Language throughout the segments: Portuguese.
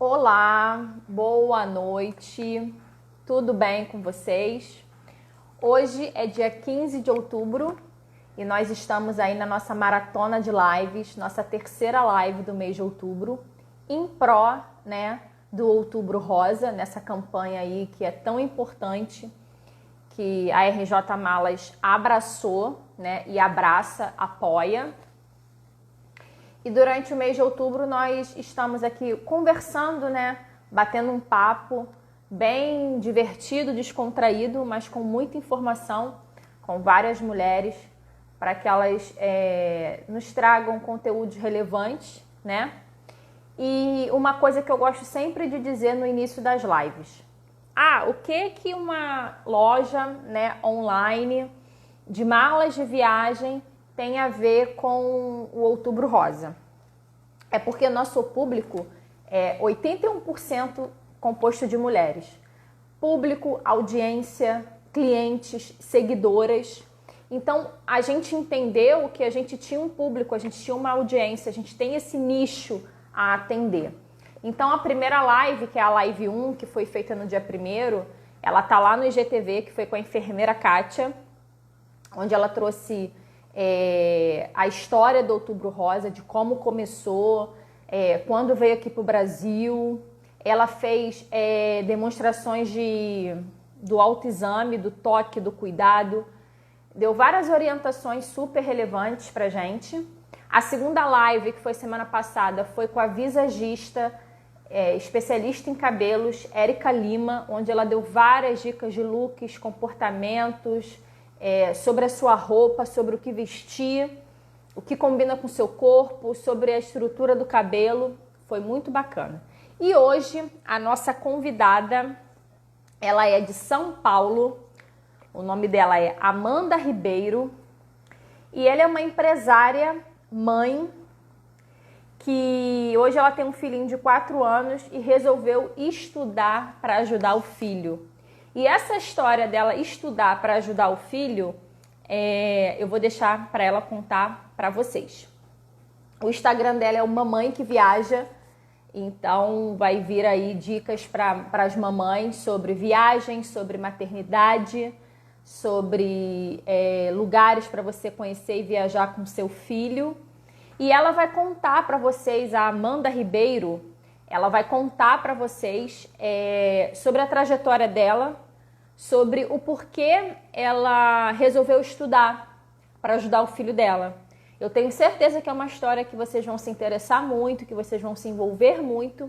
Olá, boa noite, tudo bem com vocês? Hoje é dia 15 de outubro e nós estamos aí na nossa maratona de lives, nossa terceira live do mês de outubro, em pró, do Outubro Rosa, nessa campanha aí que é tão importante, que a RJ Malas abraçou, e abraça, apoia. E durante o mês de outubro nós estamos aqui conversando, batendo um papo bem divertido, descontraído, mas com muita informação, com várias mulheres, para que elas nos tragam conteúdos relevantes, E uma coisa que eu gosto sempre de dizer no início das lives. O que uma loja, online de malas de viagem tem a ver com o Outubro Rosa? É porque nosso público é 81% composto de mulheres. Público, audiência, clientes, seguidoras. Então, a gente entendeu que a gente tinha um público, a gente tinha uma audiência, a gente tem esse nicho a atender. Então, a primeira live, que é a live 1, que foi feita no dia 1º, ela tá lá no IGTV, que foi com a enfermeira Kátia, onde ela trouxe a história do Outubro Rosa, de como começou, quando veio aqui para o Brasil. Ela fez demonstrações do autoexame, do toque, do cuidado. Deu várias orientações super relevantes para gente. A segunda live, que foi semana passada, foi com a visagista, especialista em cabelos, Érica Lima, onde ela deu várias dicas de looks, comportamentos, sobre a sua roupa, sobre o que vestir, o que combina com o seu corpo, sobre a estrutura do cabelo. Foi muito bacana. E hoje a nossa convidada, ela é de São Paulo, o nome dela é Amanda Ribeiro e ela é uma empresária, mãe, que hoje ela tem um filhinho de 4 anos e resolveu estudar para ajudar o filho. E essa história dela estudar para ajudar o filho, eu vou deixar para ela contar para vocês. O Instagram dela é o Mamãe que Viaja, então vai vir aí dicas para as mamães sobre viagem, sobre maternidade, sobre lugares para você conhecer e viajar com seu filho. E ela vai contar para vocês, a Amanda Ribeiro, ela vai contar para vocês sobre a trajetória dela, sobre o porquê ela resolveu estudar para ajudar o filho dela. Eu tenho certeza que é uma história que vocês vão se interessar muito, que vocês vão se envolver muito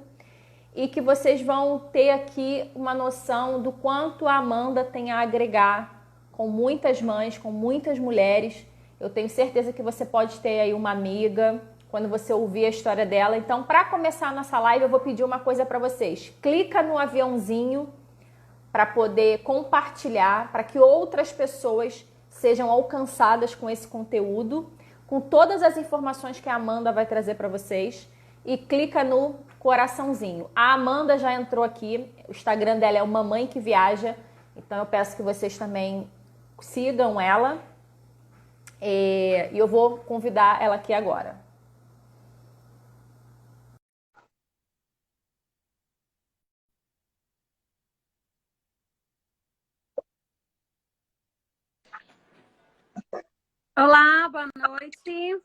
e que vocês vão ter aqui uma noção do quanto a Amanda tem a agregar com muitas mães, com muitas mulheres. Eu tenho certeza que você pode ter aí uma amiga quando você ouvir a história dela. Então, para começar a nossa live, eu vou pedir uma coisa para vocês. Clica no aviãozinho para poder compartilhar, para que outras pessoas sejam alcançadas com esse conteúdo, com todas as informações que a Amanda vai trazer para vocês. E clica no coraçãozinho. A Amanda já entrou aqui, o Instagram dela é o Mamãe que Viaja, então eu peço que vocês também sigam ela. E eu vou convidar ela aqui agora. Olá, boa noite.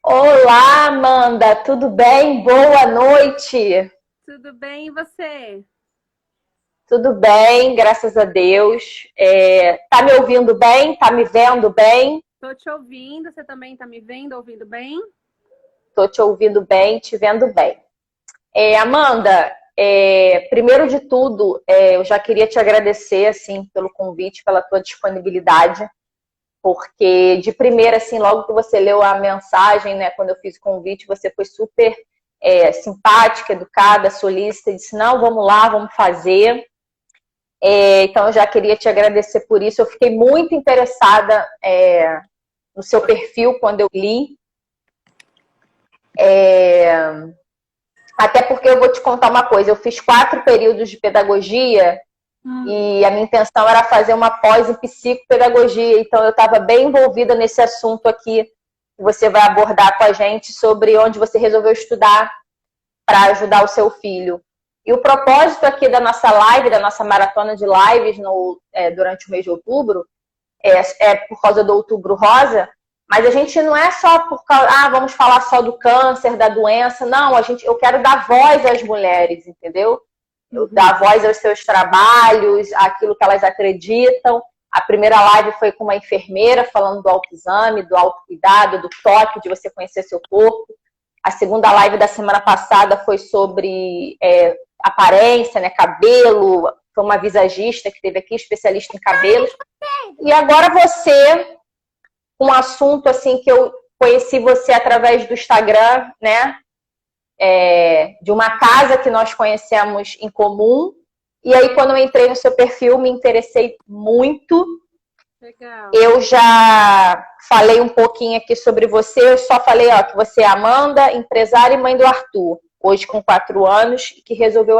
Olá, Amanda, tudo bem? Boa noite. Tudo bem, e você? Tudo bem, graças a Deus. Tá me ouvindo bem? Tá me vendo bem? Tô te ouvindo, você também tá me vendo, ouvindo bem? Tô te ouvindo bem, te vendo bem. Amanda, primeiro de tudo, eu já queria te agradecer, assim, pelo convite, pela tua disponibilidade, porque de primeira, assim, logo que você leu a mensagem, quando eu fiz o convite, você foi super simpática, educada, solícita, e disse, não, vamos lá, vamos fazer. Então, eu já queria te agradecer por isso. Eu fiquei muito interessada no seu perfil quando eu li. Até porque eu vou te contar uma coisa, eu fiz 4 períodos de pedagogia e a minha intenção era fazer uma pós em psicopedagogia, então eu estava bem envolvida nesse assunto aqui que você vai abordar com a gente sobre onde você resolveu estudar para ajudar o seu filho. E o propósito aqui da nossa live, da nossa maratona de lives durante o mês de outubro, é por causa do Outubro Rosa, mas a gente não é só por causa, vamos falar só do câncer, da doença, não, eu quero dar voz às mulheres, entendeu? Dar voz aos seus trabalhos, àquilo que elas acreditam. A primeira live foi com uma enfermeira falando do autoexame, do autocuidado, do toque, de você conhecer seu corpo. A segunda live da semana passada foi sobre aparência, né, cabelo. Foi uma visagista que teve aqui, especialista em cabelos. E agora você, um assunto assim que eu conheci você através do Instagram, né? De uma casa que nós conhecemos em comum. E aí, quando eu entrei no seu perfil, me interessei muito. Legal. Eu já falei um pouquinho aqui sobre você. Eu só falei que você é Amanda, empresária e mãe do Arthur, hoje com 4 anos, que resolveu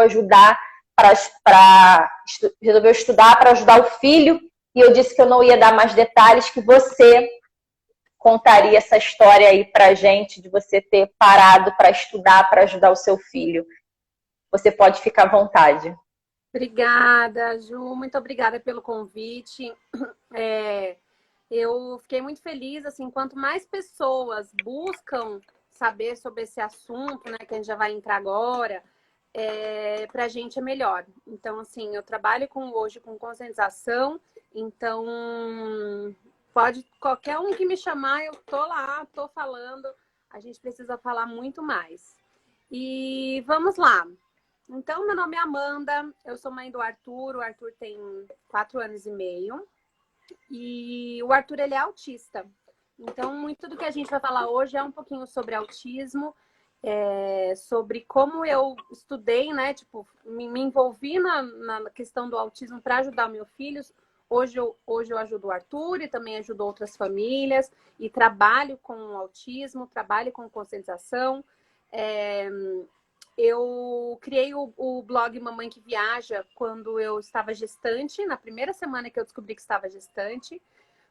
resolveu estudar para ajudar o filho. E eu disse que eu não ia dar mais detalhes, que você contaria essa história aí pra gente, de você ter parado para estudar, para ajudar o seu filho. Você pode ficar à vontade. Obrigada, Ju. Muito obrigada pelo convite. Eu fiquei muito feliz, assim, quanto mais pessoas buscam saber sobre esse assunto, né, que a gente já vai entrar agora, para a gente é melhor. Então, assim, eu trabalho hoje com conscientização, então pode qualquer um que me chamar, eu tô lá, tô falando. A gente precisa falar muito mais. E vamos lá. Então, meu nome é Amanda, eu sou mãe do Arthur. O Arthur tem 4 anos e meio. E o Arthur, ele é autista. Então, muito do que a gente vai falar hoje é um pouquinho sobre autismo, sobre como eu estudei, né? Tipo, me envolvi na questão do autismo para ajudar o meu filho. Hoje eu ajudo o Arthur e também ajudo outras famílias. E trabalho com autismo, trabalho com conscientização. Eu criei o blog Mamãe que Viaja quando eu estava gestante, na primeira semana que eu descobri que estava gestante,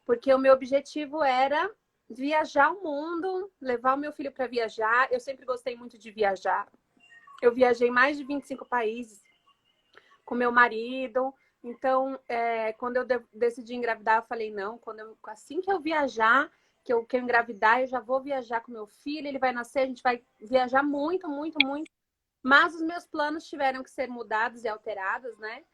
porque o meu objetivo era viajar o mundo, levar o meu filho para viajar. Eu sempre gostei muito de viajar. Eu viajei mais de 25 países com meu marido. Então, quando eu decidi engravidar, eu falei, não, assim que eu viajar, que eu engravidar, eu já vou viajar com meu filho, ele vai nascer, a gente vai viajar muito, muito, muito. Mas os meus planos tiveram que ser mudados e alterados, né?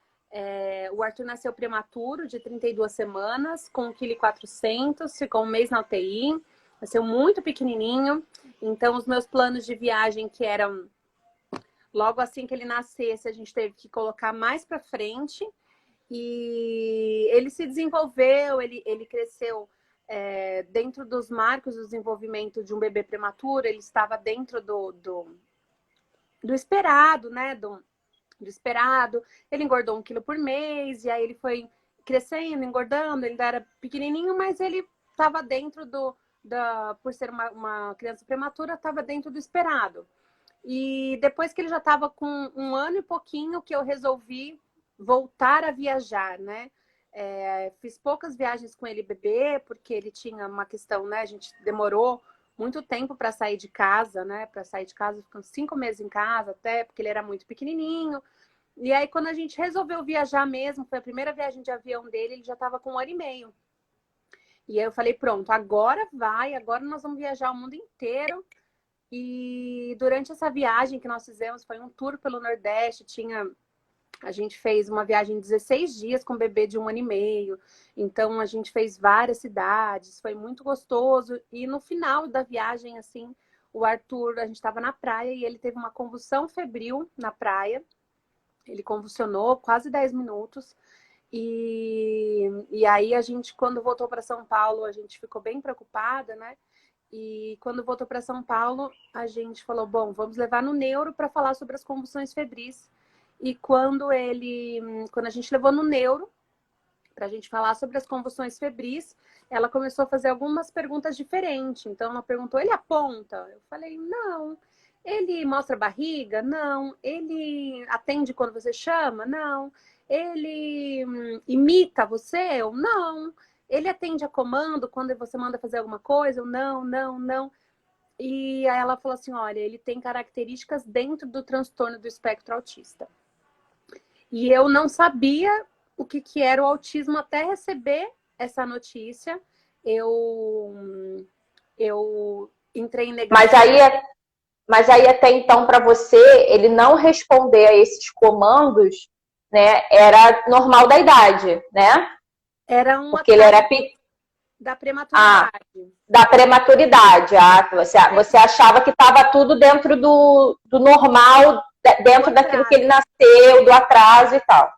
O Arthur nasceu prematuro, de 32 semanas, com 1,4 kg, ficou um mês na UTI, nasceu muito pequenininho. Então, os meus planos de viagem, que eram logo assim que ele nascesse, a gente teve que colocar mais para frente. E ele se desenvolveu, ele cresceu dentro dos marcos do desenvolvimento de um bebê prematuro. Ele estava dentro do esperado, né? Do esperado. Ele engordou 1 quilo por mês, e aí ele foi crescendo, engordando. Ele ainda era pequenininho, mas ele estava dentro por ser uma criança prematura, estava dentro do esperado. E depois que ele já estava com 1 ano e pouquinho, que eu resolvi voltar a viajar, né? Fiz poucas viagens com ele bebê, porque ele tinha uma questão, né? A gente demorou muito tempo para sair de casa, né? Para sair de casa, ficando 5 meses em casa, até porque ele era muito pequenininho. E aí, quando a gente resolveu viajar mesmo, foi a primeira viagem de avião dele, ele já estava com 1 ano e meio. E aí eu falei, pronto, agora nós vamos viajar o mundo inteiro. E durante essa viagem que nós fizemos, foi um tour pelo Nordeste, a gente fez uma viagem de 16 dias com um bebê de 1 ano e meio. Então, a gente fez várias cidades, foi muito gostoso. E no final da viagem, assim, o Arthur, a gente estava na praia e ele teve uma convulsão febril na praia. Ele convulsionou quase 10 minutos. E aí, a gente, quando voltou para São Paulo, a gente ficou bem preocupada, né? E quando voltou para São Paulo, a gente falou, bom, vamos levar no neuro para falar sobre as convulsões febris. E quando a gente levou no neuro para a gente falar sobre as convulsões febris, ela começou a fazer algumas perguntas diferentes. Então, ela perguntou, ele aponta? Eu falei, não. Ele mostra a barriga? Não. Ele atende quando você chama? Não. Ele imita você? Eu, não. Ele atende a comando quando você manda fazer alguma coisa? Eu, não, não, não. E aí ela falou assim, olha, ele tem características dentro do transtorno do espectro autista. E eu não sabia o que era o autismo até receber essa notícia. Eu entrei em Mas negação. aí, mas aí até então, para você, ele não responder a esses comandos, né, era normal da idade, né? Era um Porque ele atraso era da prematuridade. da prematuridade. Você achava que estava tudo dentro do normal, dentro daquilo que ele nasceu, do atraso e tal.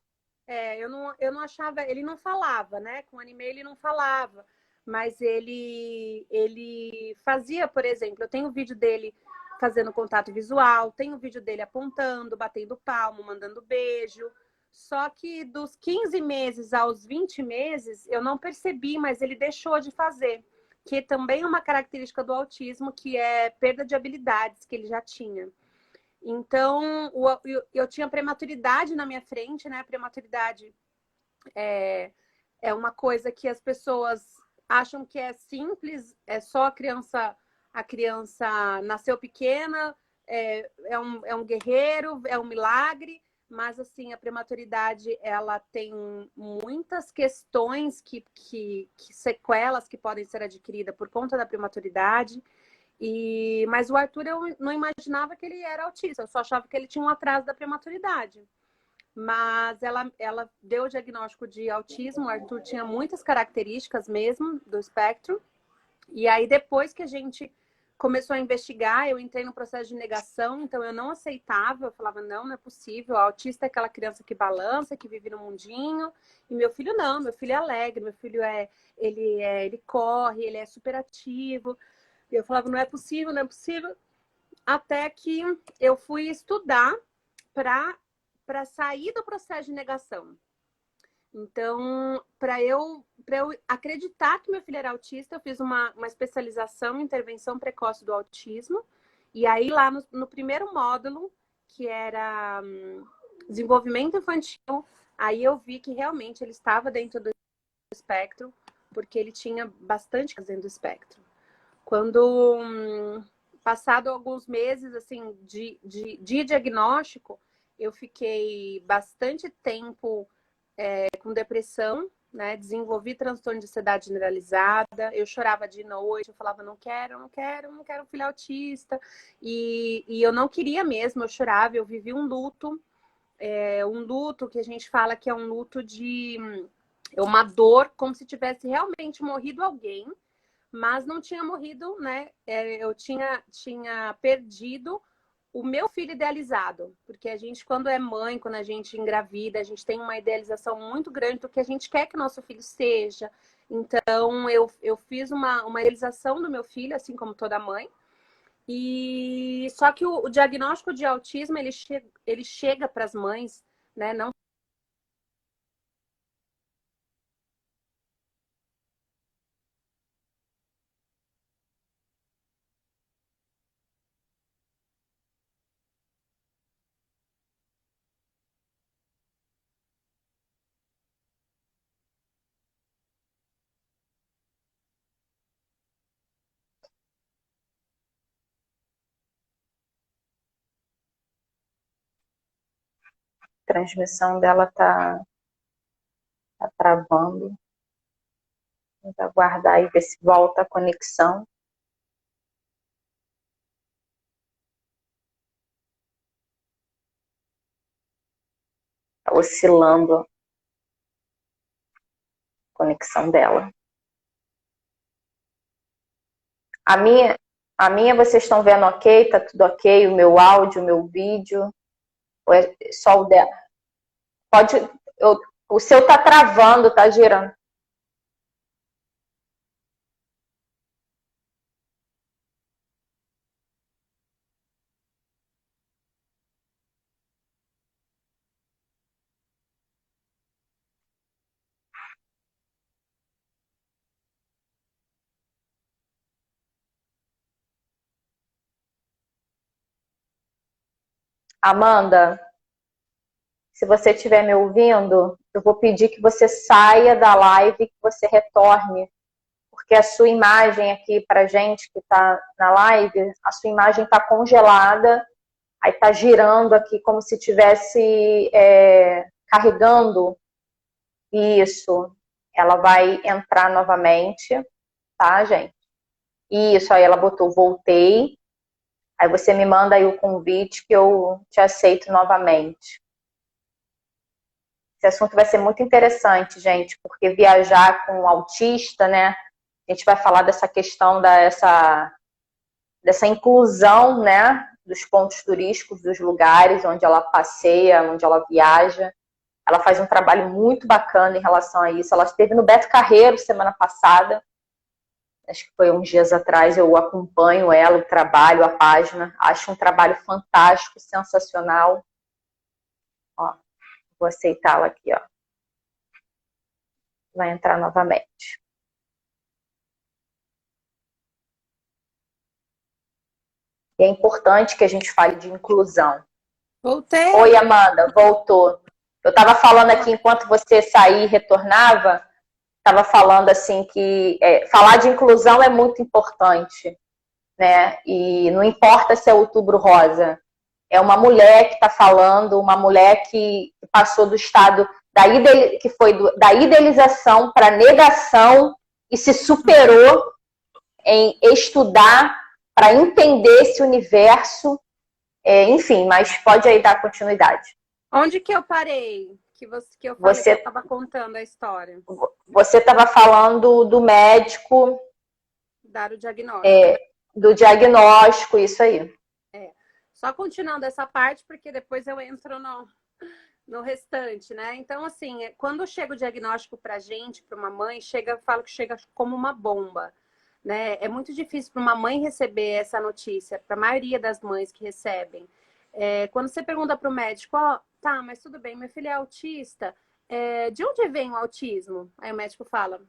Eu não achava, ele não falava, né? Com o anime ele não falava, mas ele fazia, por exemplo, eu tenho vídeo dele fazendo contato visual, tenho vídeo dele apontando, batendo palmo, mandando beijo. Só que dos 15 meses aos 20 meses, eu não percebi, mas ele deixou de fazer, que também é uma característica do autismo, que é perda de habilidades que ele já tinha. Então, eu tinha prematuridade na minha frente, né? A prematuridade é uma coisa que as pessoas acham que é simples, é só a criança nasceu pequena, é um guerreiro, é um milagre, mas assim, a prematuridade ela tem muitas questões que sequelas que podem ser adquiridas por conta da prematuridade. Mas o Arthur, eu não imaginava que ele era autista, eu só achava que ele tinha um atraso da prematuridade. Mas ela deu o diagnóstico de autismo, o Arthur tinha muitas características mesmo do espectro. E aí, depois que a gente começou a investigar, eu entrei no processo de negação, então eu não aceitava, eu falava, não, não é possível, o autista é aquela criança que balança, que vive no mundinho, e meu filho não, meu filho é alegre, meu filho ele corre, ele é super ativo. E eu falava, não é possível, não é possível. Até que eu fui estudar para sair do processo de negação. Então, para eu acreditar que meu filho era autista, eu fiz uma especialização em intervenção precoce do autismo. E aí, lá no primeiro módulo, que era desenvolvimento infantil, aí eu vi que realmente ele estava dentro do espectro, porque ele tinha bastante dentro do espectro. Quando, passado alguns meses assim de diagnóstico, eu fiquei bastante tempo com depressão, né? Desenvolvi transtorno de ansiedade generalizada, eu chorava de noite, eu falava, não quero, não quero, não quero um filho autista. E eu não queria mesmo, eu chorava, eu vivi um luto que a gente fala que é um luto de uma dor, como se tivesse realmente morrido alguém, mas não tinha morrido, né? Eu tinha perdido o meu filho idealizado, porque a gente, quando é mãe, quando a gente engravida, a gente tem uma idealização muito grande do que a gente quer que o nosso filho seja. Então, eu fiz uma idealização do meu filho, assim como toda mãe. E só que o diagnóstico de autismo, ele chega para as mães, né? Não. A transmissão dela tá travando. Vamos aguardar e ver se volta a conexão. Tá oscilando a conexão dela. A minha, a minha vocês estão vendo ok? Tá tudo ok? O meu áudio, o meu vídeo? Ou é só o dela? Pode, o seu tá travando, tá girando. Amanda, se você estiver me ouvindo, eu vou pedir que você saia da live e que você retorne, porque a sua imagem aqui pra gente que tá na live, a sua imagem tá congelada, aí tá girando aqui como se tivesse carregando. Isso. Ela vai entrar novamente, tá, gente? Isso, aí ela botou voltei. Aí você me manda aí o convite que eu te aceito novamente. Esse assunto vai ser muito interessante, gente, porque viajar com um autista, né? A gente vai falar dessa questão dessa inclusão, né? Dos pontos turísticos, dos lugares onde ela passeia, onde ela viaja. Ela faz um trabalho muito bacana em relação a isso. Ela esteve no Beto Carreiro semana passada. Acho que foi uns dias atrás. Eu acompanho ela, o trabalho, a página. Acho um trabalho fantástico, sensacional. Ó, vou aceitá-la aqui, ó. Vai entrar novamente. E é importante que a gente fale de inclusão. Voltei. Oi, Amanda, voltou. Eu estava falando aqui, enquanto você saía e retornava, estava falando assim que falar de inclusão é muito importante, né? E não importa se é Outubro Rosa, é uma mulher que está falando, uma mulher que passou do estado que foi da idealização para negação e se superou em estudar para entender esse universo, enfim, mas pode aí dar continuidade. Onde que eu parei? Que eu falei que eu estava contando a história. Você estava falando do médico. Dar o diagnóstico. Do diagnóstico, isso aí. Só continuando essa parte, porque depois eu entro no restante, né? Então, assim, quando chega o diagnóstico pra gente, pra uma mãe, eu falo que chega como uma bomba, né? É muito difícil para uma mãe receber essa notícia, para a maioria das mães que recebem. Quando você pergunta para o médico, tá, mas tudo bem, meu filho é autista, de onde vem o autismo? Aí o médico fala,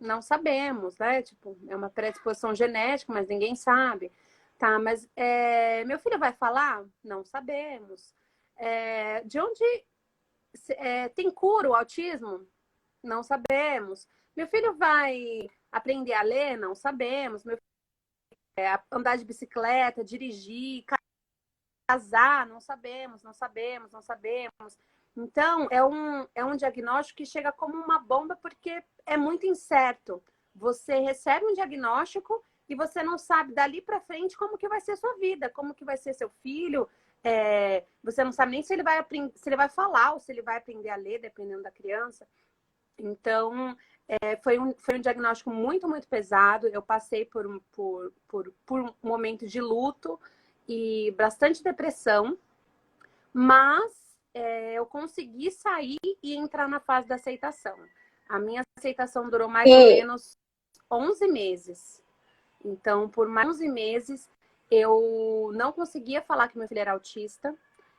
não sabemos, né? Tipo, é uma predisposição genética, mas ninguém sabe. Tá, mas meu filho vai falar? Não sabemos. De onde tem cura o autismo? Não sabemos. Meu filho vai aprender a ler? Não sabemos. Meu filho, andar de bicicleta, dirigir, casar? Não sabemos, não sabemos, não sabemos. Então, é um diagnóstico que chega como uma bomba porque é muito incerto. Você recebe um diagnóstico e você não sabe dali para frente como que vai ser sua vida, como que vai ser seu filho. Você não sabe nem se ele vai falar ou se ele vai aprender a ler, dependendo da criança. Então, foi um diagnóstico muito, muito pesado. Eu passei por um momento de luto e bastante depressão, mas eu consegui sair e entrar na fase da aceitação. A minha aceitação durou mais ou menos 11 meses. Então, por mais 11 meses, eu não conseguia falar que meu filho era autista.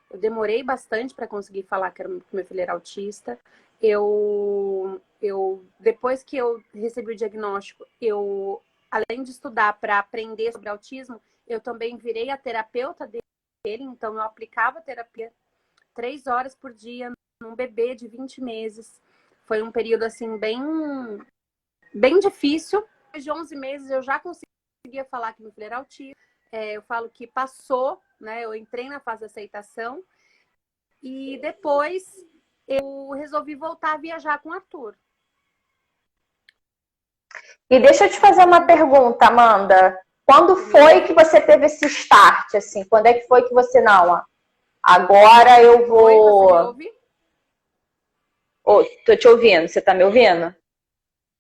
Eu demorei bastante para conseguir falar que meu filho era autista. Depois que eu recebi o diagnóstico, além de estudar para aprender sobre autismo, eu também virei a terapeuta dele. Então, eu aplicava terapia 3 horas por dia num bebê de 20 meses. Foi um período, assim, bem difícil. Depois de 11 meses, eu já conseguia falar que meu filho era autista. Eu falo que passou, né? Eu entrei na fase de aceitação. E depois eu resolvi voltar a viajar com o Arthur. E deixa eu te fazer uma pergunta, Amanda. Quando foi que você teve esse start, assim? Quando é que foi que você, não, agora eu vou... Oi, você me ouve? Tô te ouvindo, você tá me ouvindo?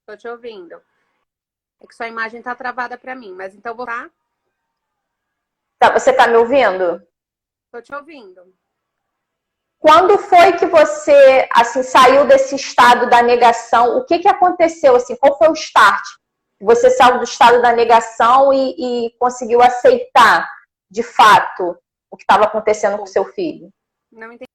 Tô te ouvindo. É que sua imagem tá travada pra mim, mas então vou... Tá, você tá me ouvindo? tô te ouvindo. Quando foi que você, assim, saiu desse estado da negação? O que aconteceu, assim? Qual foi o start? Você saiu do estado da negação e conseguiu aceitar, de fato, o que estava acontecendo com seu filho? Não entendi.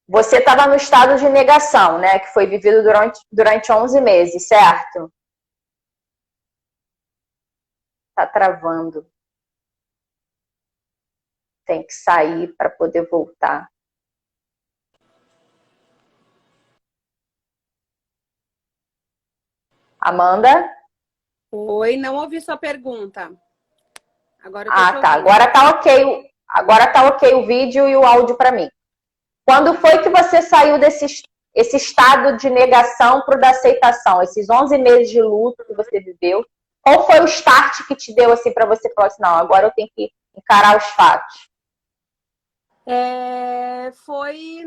Você estava no estado de negação, né? Que foi vivido durante 11 meses, certo? Tá travando. Tem que sair para poder voltar. Amanda? Oi, não ouvi sua pergunta. Agora eu tô Ah, tá. Agora tá ok. Agora tá ok o vídeo e o áudio para mim. Quando foi que você saiu esse estado de negação para o da aceitação? Esses 11 meses de luto que você viveu? Qual foi o start que te deu assim para você falar assim, não, agora eu tenho que encarar os fatos? Foi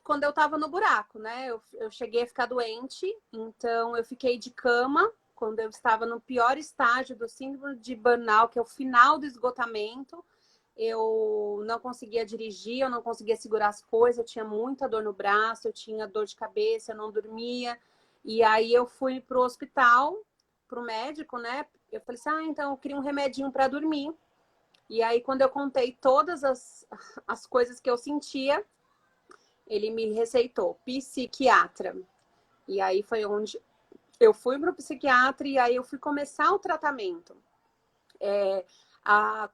quando eu tava no buraco, né? Eu cheguei a ficar doente, então eu fiquei de cama quando eu estava no pior estágio do síndrome de burnout, que é o final do esgotamento. Eu não conseguia dirigir, eu não conseguia segurar as coisas, eu tinha muita dor no braço, eu tinha dor de cabeça, eu não dormia. E aí eu fui pro hospital, pro médico, né? Eu falei assim, então eu queria um remedinho para dormir. E aí, quando eu contei todas as coisas que eu sentia, ele me receitou psiquiatra. E aí foi onde eu fui para o psiquiatra e aí eu fui começar o tratamento.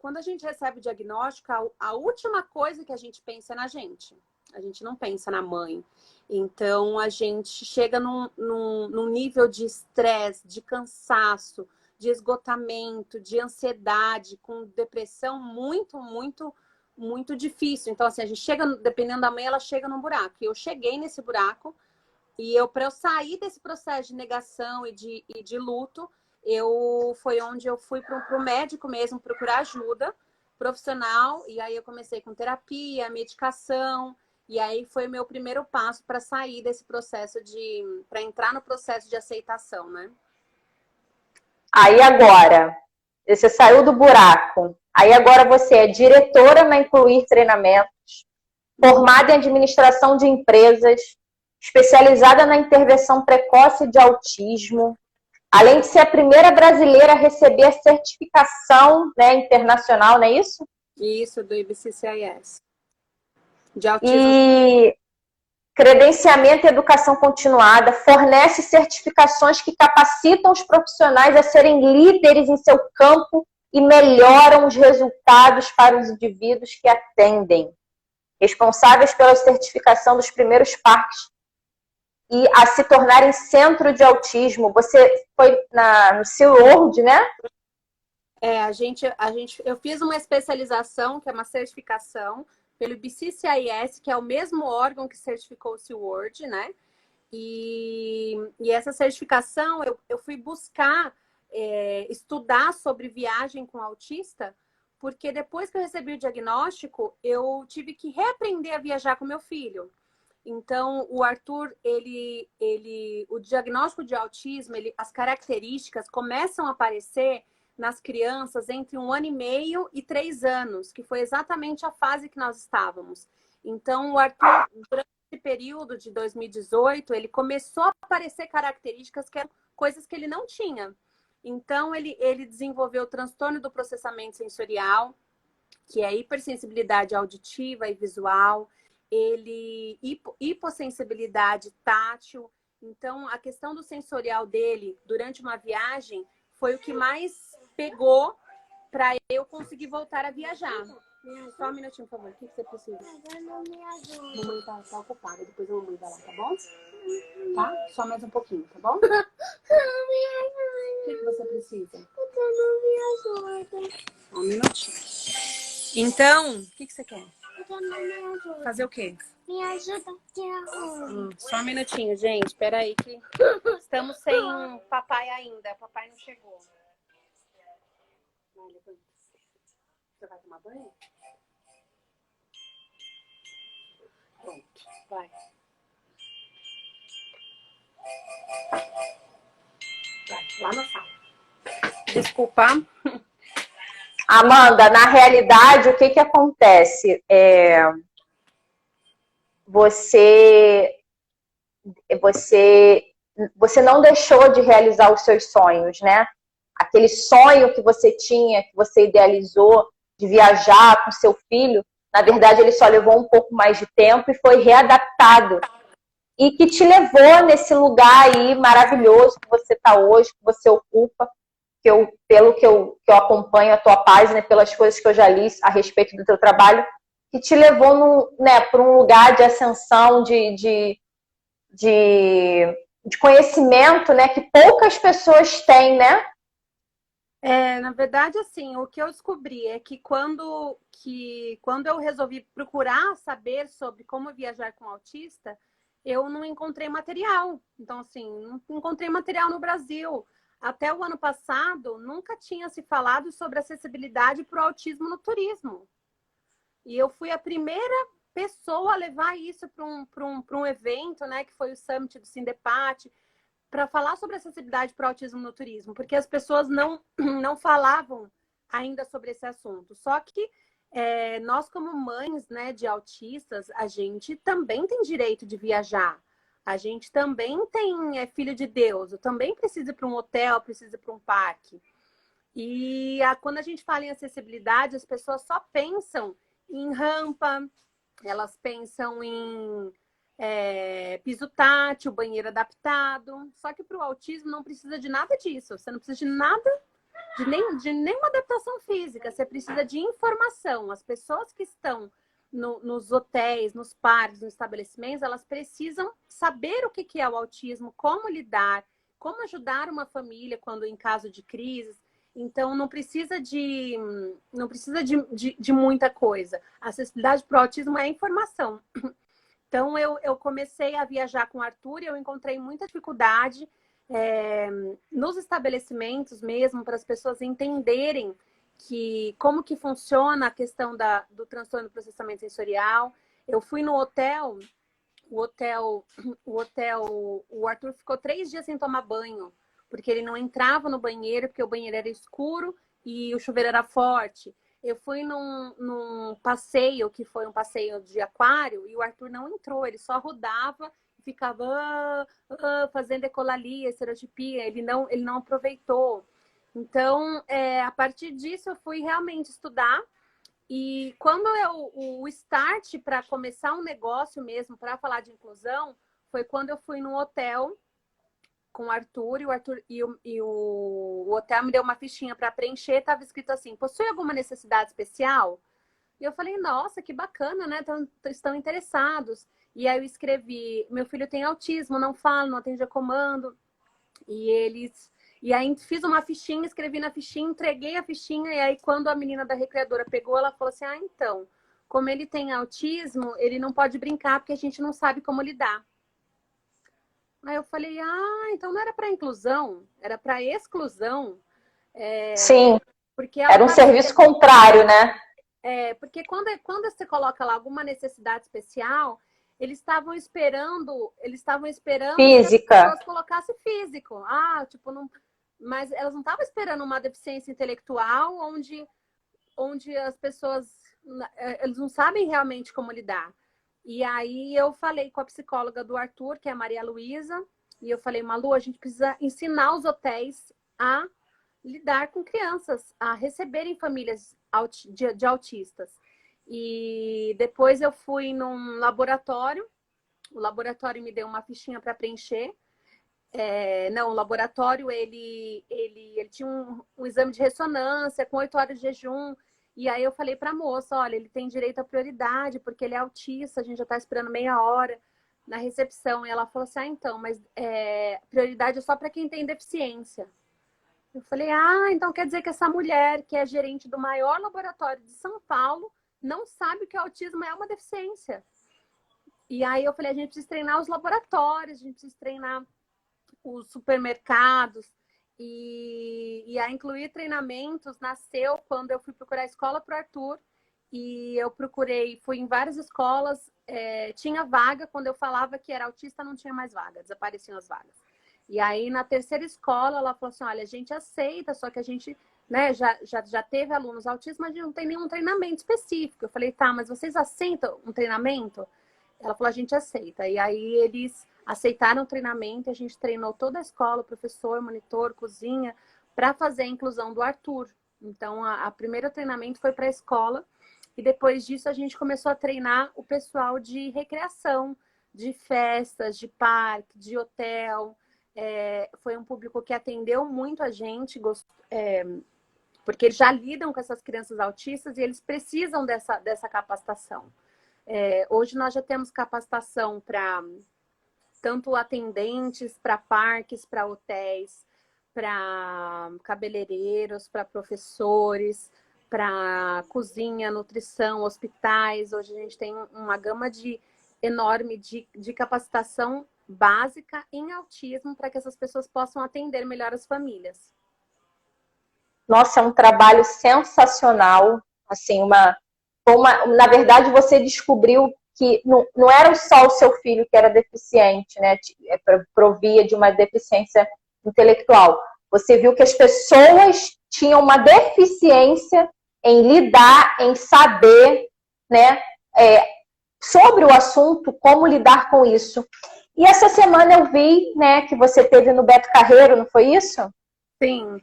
Quando a gente recebe o diagnóstico, a última coisa que a gente pensa é na gente. A gente não pensa na mãe. Então, a gente chega num nível de estresse, de cansaço, de esgotamento, de ansiedade, com depressão muito, muito, muito difícil. Então, assim, a gente chega, dependendo da mãe, ela chega num buraco. E eu cheguei nesse buraco e para eu sair desse processo de negação e de luto, foi onde eu fui para o médico mesmo procurar ajuda profissional. E aí eu comecei com terapia, medicação. E aí foi o meu primeiro passo para sair desse processo para entrar no processo de aceitação, né? Aí agora, você saiu do buraco. Aí agora você é diretora na Incluir Treinamentos, formada em administração de empresas, especializada na intervenção precoce de autismo, além de ser a primeira brasileira a receber a certificação, né, internacional, não é isso? Isso, do IBCCIS. De autismo. E credenciamento e educação continuada, fornece certificações que capacitam os profissionais a serem líderes em seu campo e melhoram os resultados para os indivíduos que atendem. Responsáveis pela certificação dos primeiros parques e a se tornarem centro de autismo. Você foi no SeaWorld, né? Eu fiz uma especialização, que é uma certificação, pelo BCCIS, que é o mesmo órgão que certificou o SeaWorld, né? E essa certificação, eu fui buscar estudar sobre viagem com autista, porque depois que eu recebi o diagnóstico, eu tive que reaprender a viajar com meu filho. Então, o Arthur, o diagnóstico de autismo, as características começam a aparecer nas crianças entre 1 ano e meio e 3 anos, que foi exatamente a fase que nós estávamos. Então, o Arthur, durante esse período de 2018, ele começou a aparecer características que eram coisas que ele não tinha. Então, ele desenvolveu o transtorno do processamento sensorial, que é a hipersensibilidade auditiva e visual, hipossensibilidade tátil. Então, a questão do sensorial dele, durante uma viagem, foi o que mais pegou para eu conseguir voltar a viajar. Só um minutinho, por favor. O que você precisa? Não me ajuda. Mamãe tá ocupada. Depois a mamãe vai lá, tá bom? Tá? Só mais um pouquinho, tá bom? Não me ajuda. O que você precisa? Não me ajuda. Um minutinho. Então, o que você quer? Não me ajuda. Fazer o quê? Me ajuda a tirar só um minutinho, gente. Espera aí que estamos sem papai ainda. Papai não chegou. Você vai tomar banho? Pronto, vai. Vai, lá na sala. Desculpa. Amanda, na realidade, o que acontece? Você não deixou de realizar os seus sonhos, né? Aquele sonho que você tinha, que você idealizou de viajar com seu filho, na verdade ele só levou um pouco mais de tempo e foi readaptado. E que te levou nesse lugar aí maravilhoso que você está hoje, que você ocupa, pelo que eu acompanho a tua página, pelas coisas que eu já li a respeito do teu trabalho, que te levou para um lugar de ascensão, de de conhecimento, né, que poucas pessoas têm, né? Na verdade, assim, o que eu descobri é que quando eu resolvi procurar saber sobre como viajar com autista, eu não encontrei material. Então, assim, não encontrei material no Brasil. Até o ano passado, nunca tinha se falado sobre acessibilidade para o autismo no turismo. E eu fui a primeira pessoa a levar isso para um evento, né, que foi o Summit do Sindepat, para falar sobre acessibilidade para o autismo no turismo, porque as pessoas não falavam ainda sobre esse assunto. Só que nós, como mães, né, de autistas, a gente também tem direito de viajar. A gente também é filho de Deus. Eu também preciso ir para um hotel, preciso ir para um parque. E quando a gente fala em acessibilidade, as pessoas só pensam em rampa, elas pensam em piso tátil, banheiro adaptado. Só que para o autismo não precisa de nada disso. Você não precisa de nada, de nenhuma adaptação física. Você precisa de informação. As pessoas que estão nos hotéis, nos parques, nos estabelecimentos, elas precisam saber o que é o autismo, como lidar, como ajudar uma família quando em caso de crise. Então, não precisa de muita coisa. A acessibilidade para o autismo é informação. Então, eu comecei a viajar com o Arthur e eu encontrei muita dificuldade nos estabelecimentos mesmo, para as pessoas entenderem como que funciona a questão do transtorno do processamento sensorial. Eu fui no hotel, o Arthur ficou 3 dias sem tomar banho, porque ele não entrava no banheiro, porque o banheiro era escuro e o chuveiro era forte. Eu fui num passeio, que foi um passeio de aquário, e o Arthur não entrou, ele só rodava e ficava fazendo ecolalia, estereotipia, ele não aproveitou. Então, a partir disso, eu fui realmente estudar. E quando o start para começar um negócio mesmo, para falar de inclusão, foi quando eu fui num hotel com o Arthur, o hotel me deu uma fichinha para preencher, estava escrito assim: possui alguma necessidade especial? E eu falei, nossa, que bacana, né? Estão interessados. E aí eu escrevi: meu filho tem autismo, não fala, não atende a comando. E aí fiz uma fichinha, escrevi na fichinha, entreguei a fichinha, e aí quando a menina da recreadora pegou, ela falou assim: então, como ele tem autismo, ele não pode brincar porque a gente não sabe como lidar. Aí eu falei, então não era para inclusão, era para exclusão. Sim, Porque era um serviço contrário, né? Porque quando você coloca lá alguma necessidade especial, eles estavam esperando que as Física. pessoas colocassem físico. Mas elas não estavam esperando uma deficiência intelectual onde as pessoas eles não sabem realmente como lidar. E aí eu falei com a psicóloga do Arthur, que é a Maria Luísa, e eu falei, Malu, a gente precisa ensinar os hotéis a lidar com crianças, a receberem famílias de autistas. E depois eu fui num laboratório, o laboratório me deu uma fichinha para preencher. O laboratório, ele tinha um exame de ressonância com 8 horas de jejum. E aí eu falei para a moça, olha, ele tem direito à prioridade, porque ele é autista, a gente já está esperando meia hora na recepção. E ela falou assim, então, mas prioridade é só para quem tem deficiência. Eu falei, então quer dizer que essa mulher, que é gerente do maior laboratório de São Paulo, não sabe que o autismo é uma deficiência. E aí eu falei, a gente precisa treinar os laboratórios, a gente precisa treinar os supermercados. E a incluir treinamentos nasceu quando eu fui procurar escola para o Arthur. E eu fui em várias escolas, tinha vaga. Quando eu falava que era autista, não tinha mais vaga, desapareciam as vagas. E aí, na terceira escola, ela falou assim, olha, a gente aceita, só que a gente, né, já teve alunos autistas, mas a gente não tem nenhum treinamento específico. Eu falei, tá, mas vocês aceitam um treinamento? Ela falou, a gente aceita. E aí, eles aceitaram o treinamento, a gente treinou toda a escola, professor, monitor, cozinha, para fazer a inclusão do Arthur. Então, a primeiro treinamento foi para a escola, e depois disso a gente começou a treinar o pessoal de recreação, de festas, de parque, de hotel. Foi um público que atendeu muito a gente, porque eles já lidam com essas crianças autistas e eles precisam dessa capacitação. Hoje nós já temos capacitação tanto atendentes para parques, para hotéis, para cabeleireiros, para professores, para cozinha, nutrição, hospitais. Hoje a gente tem uma gama enorme de capacitação básica em autismo para que essas pessoas possam atender melhor as famílias. Nossa, é um trabalho sensacional. Assim, na verdade, você descobriu que não era só o seu filho que era deficiente, né? Provia de uma deficiência intelectual. Você viu que as pessoas tinham uma deficiência em lidar, em saber, né? Sobre o assunto, como lidar com isso. E essa semana eu vi, né, que você teve no Beto Carreiro, não foi isso? Sim.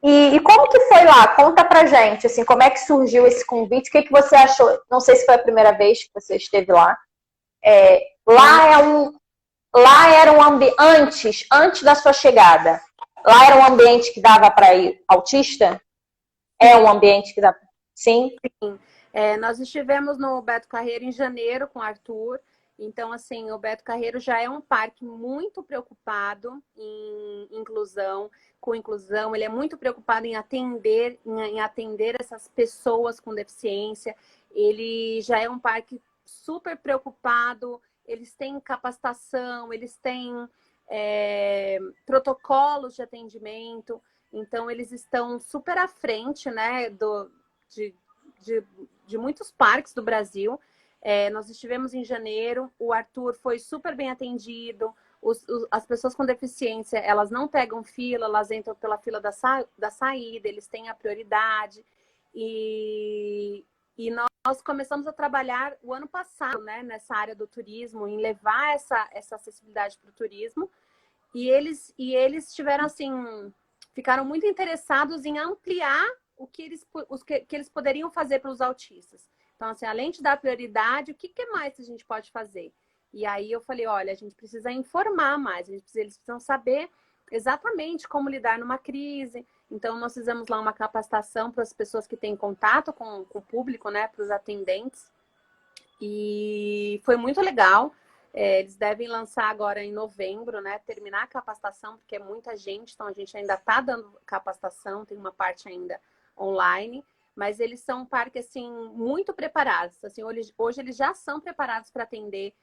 E como que foi lá? Conta pra gente, assim, como é que surgiu esse convite? O que você achou? Não sei se foi a primeira vez que você esteve lá. Lá era um ambiente, antes da sua chegada, lá era um ambiente que dava para ir autista? É um ambiente que dá. Sim? Sim. Nós estivemos no Beto Carreiro em janeiro com o Arthur. Então, assim, o Beto Carreiro já é um parque muito preocupado com inclusão. Ele é muito preocupado em atender essas pessoas com deficiência. Ele já é um parque super preocupado. Eles têm capacitação, eles têm protocolos de atendimento. Então, eles estão super à frente, né, de muitos parques do Brasil. Nós estivemos em janeiro, o Arthur foi super bem atendido, as pessoas com deficiência, elas não pegam fila, elas entram pela fila da saída, eles têm a prioridade. E nós começamos a trabalhar o ano passado, né, nessa área do turismo, em levar essa acessibilidade para o turismo. E eles tiveram, assim, ficaram muito interessados em ampliar o que eles poderiam fazer para os autistas. Então, assim, além de dar prioridade, o que mais a gente pode fazer? E aí eu falei, olha, a gente precisa informar mais, eles precisam saber exatamente como lidar numa crise. Então, nós fizemos lá uma capacitação para as pessoas que têm contato com o público, né, para os atendentes. E foi muito legal. Eles devem lançar agora em novembro, né? Terminar a capacitação, porque é muita gente, então a gente ainda está dando capacitação, tem uma parte ainda online, mas eles são um parque, assim, muito preparados. Assim, hoje eles já são preparados para atender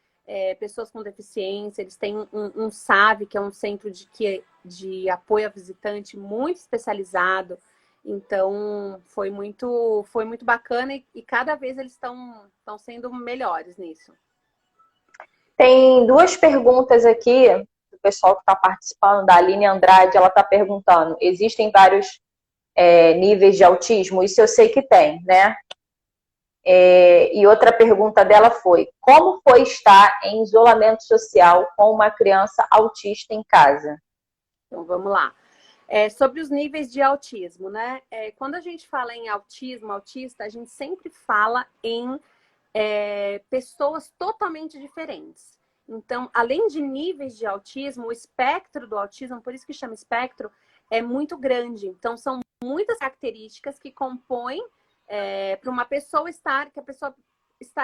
pessoas com deficiência. Eles têm um SAV, que é um centro de apoio a visitante muito especializado. Então, foi muito bacana e cada vez eles estão sendo melhores nisso. Tem duas perguntas aqui do pessoal que está participando, da Aline Andrade. Ela está perguntando, existem vários níveis de autismo? Isso eu sei que tem, né? E outra pergunta dela foi, como foi estar em isolamento social com uma criança autista em casa? Então, vamos lá. Sobre os níveis de autismo, né? Quando a gente fala em autista, a gente sempre fala em pessoas totalmente diferentes. Então, além de níveis de autismo, o espectro do autismo, por isso que chama espectro, é muito grande. Então, são muitas características que compõem para uma pessoa estar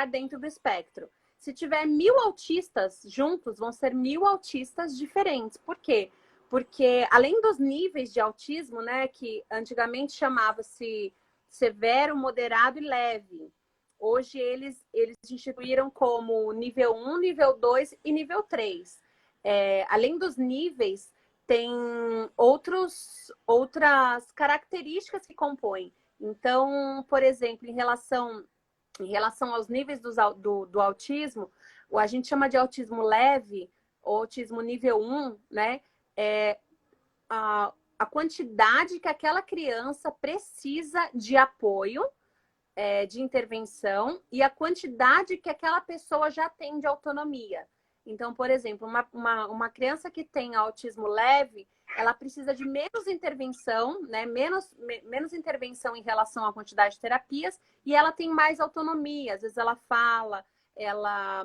dentro do espectro. Se tiver 1000 autistas juntos, vão ser 1000 autistas diferentes. Por quê? Porque além dos níveis de autismo, né, que antigamente chamava-se severo, moderado e leve, hoje eles instituíram como nível 1, nível 2 e nível 3. Além dos níveis, tem outras características que compõem. Então, por exemplo, em relação aos níveis do autismo, a gente chama de autismo leve, ou autismo nível 1, né? A quantidade que aquela criança precisa de apoio, de intervenção, e a quantidade que aquela pessoa já tem de autonomia. Então, por exemplo, uma criança que tem autismo leve, ela precisa de menos intervenção, né? Menos intervenção em relação à quantidade de terapias, e ela tem mais autonomia. Às vezes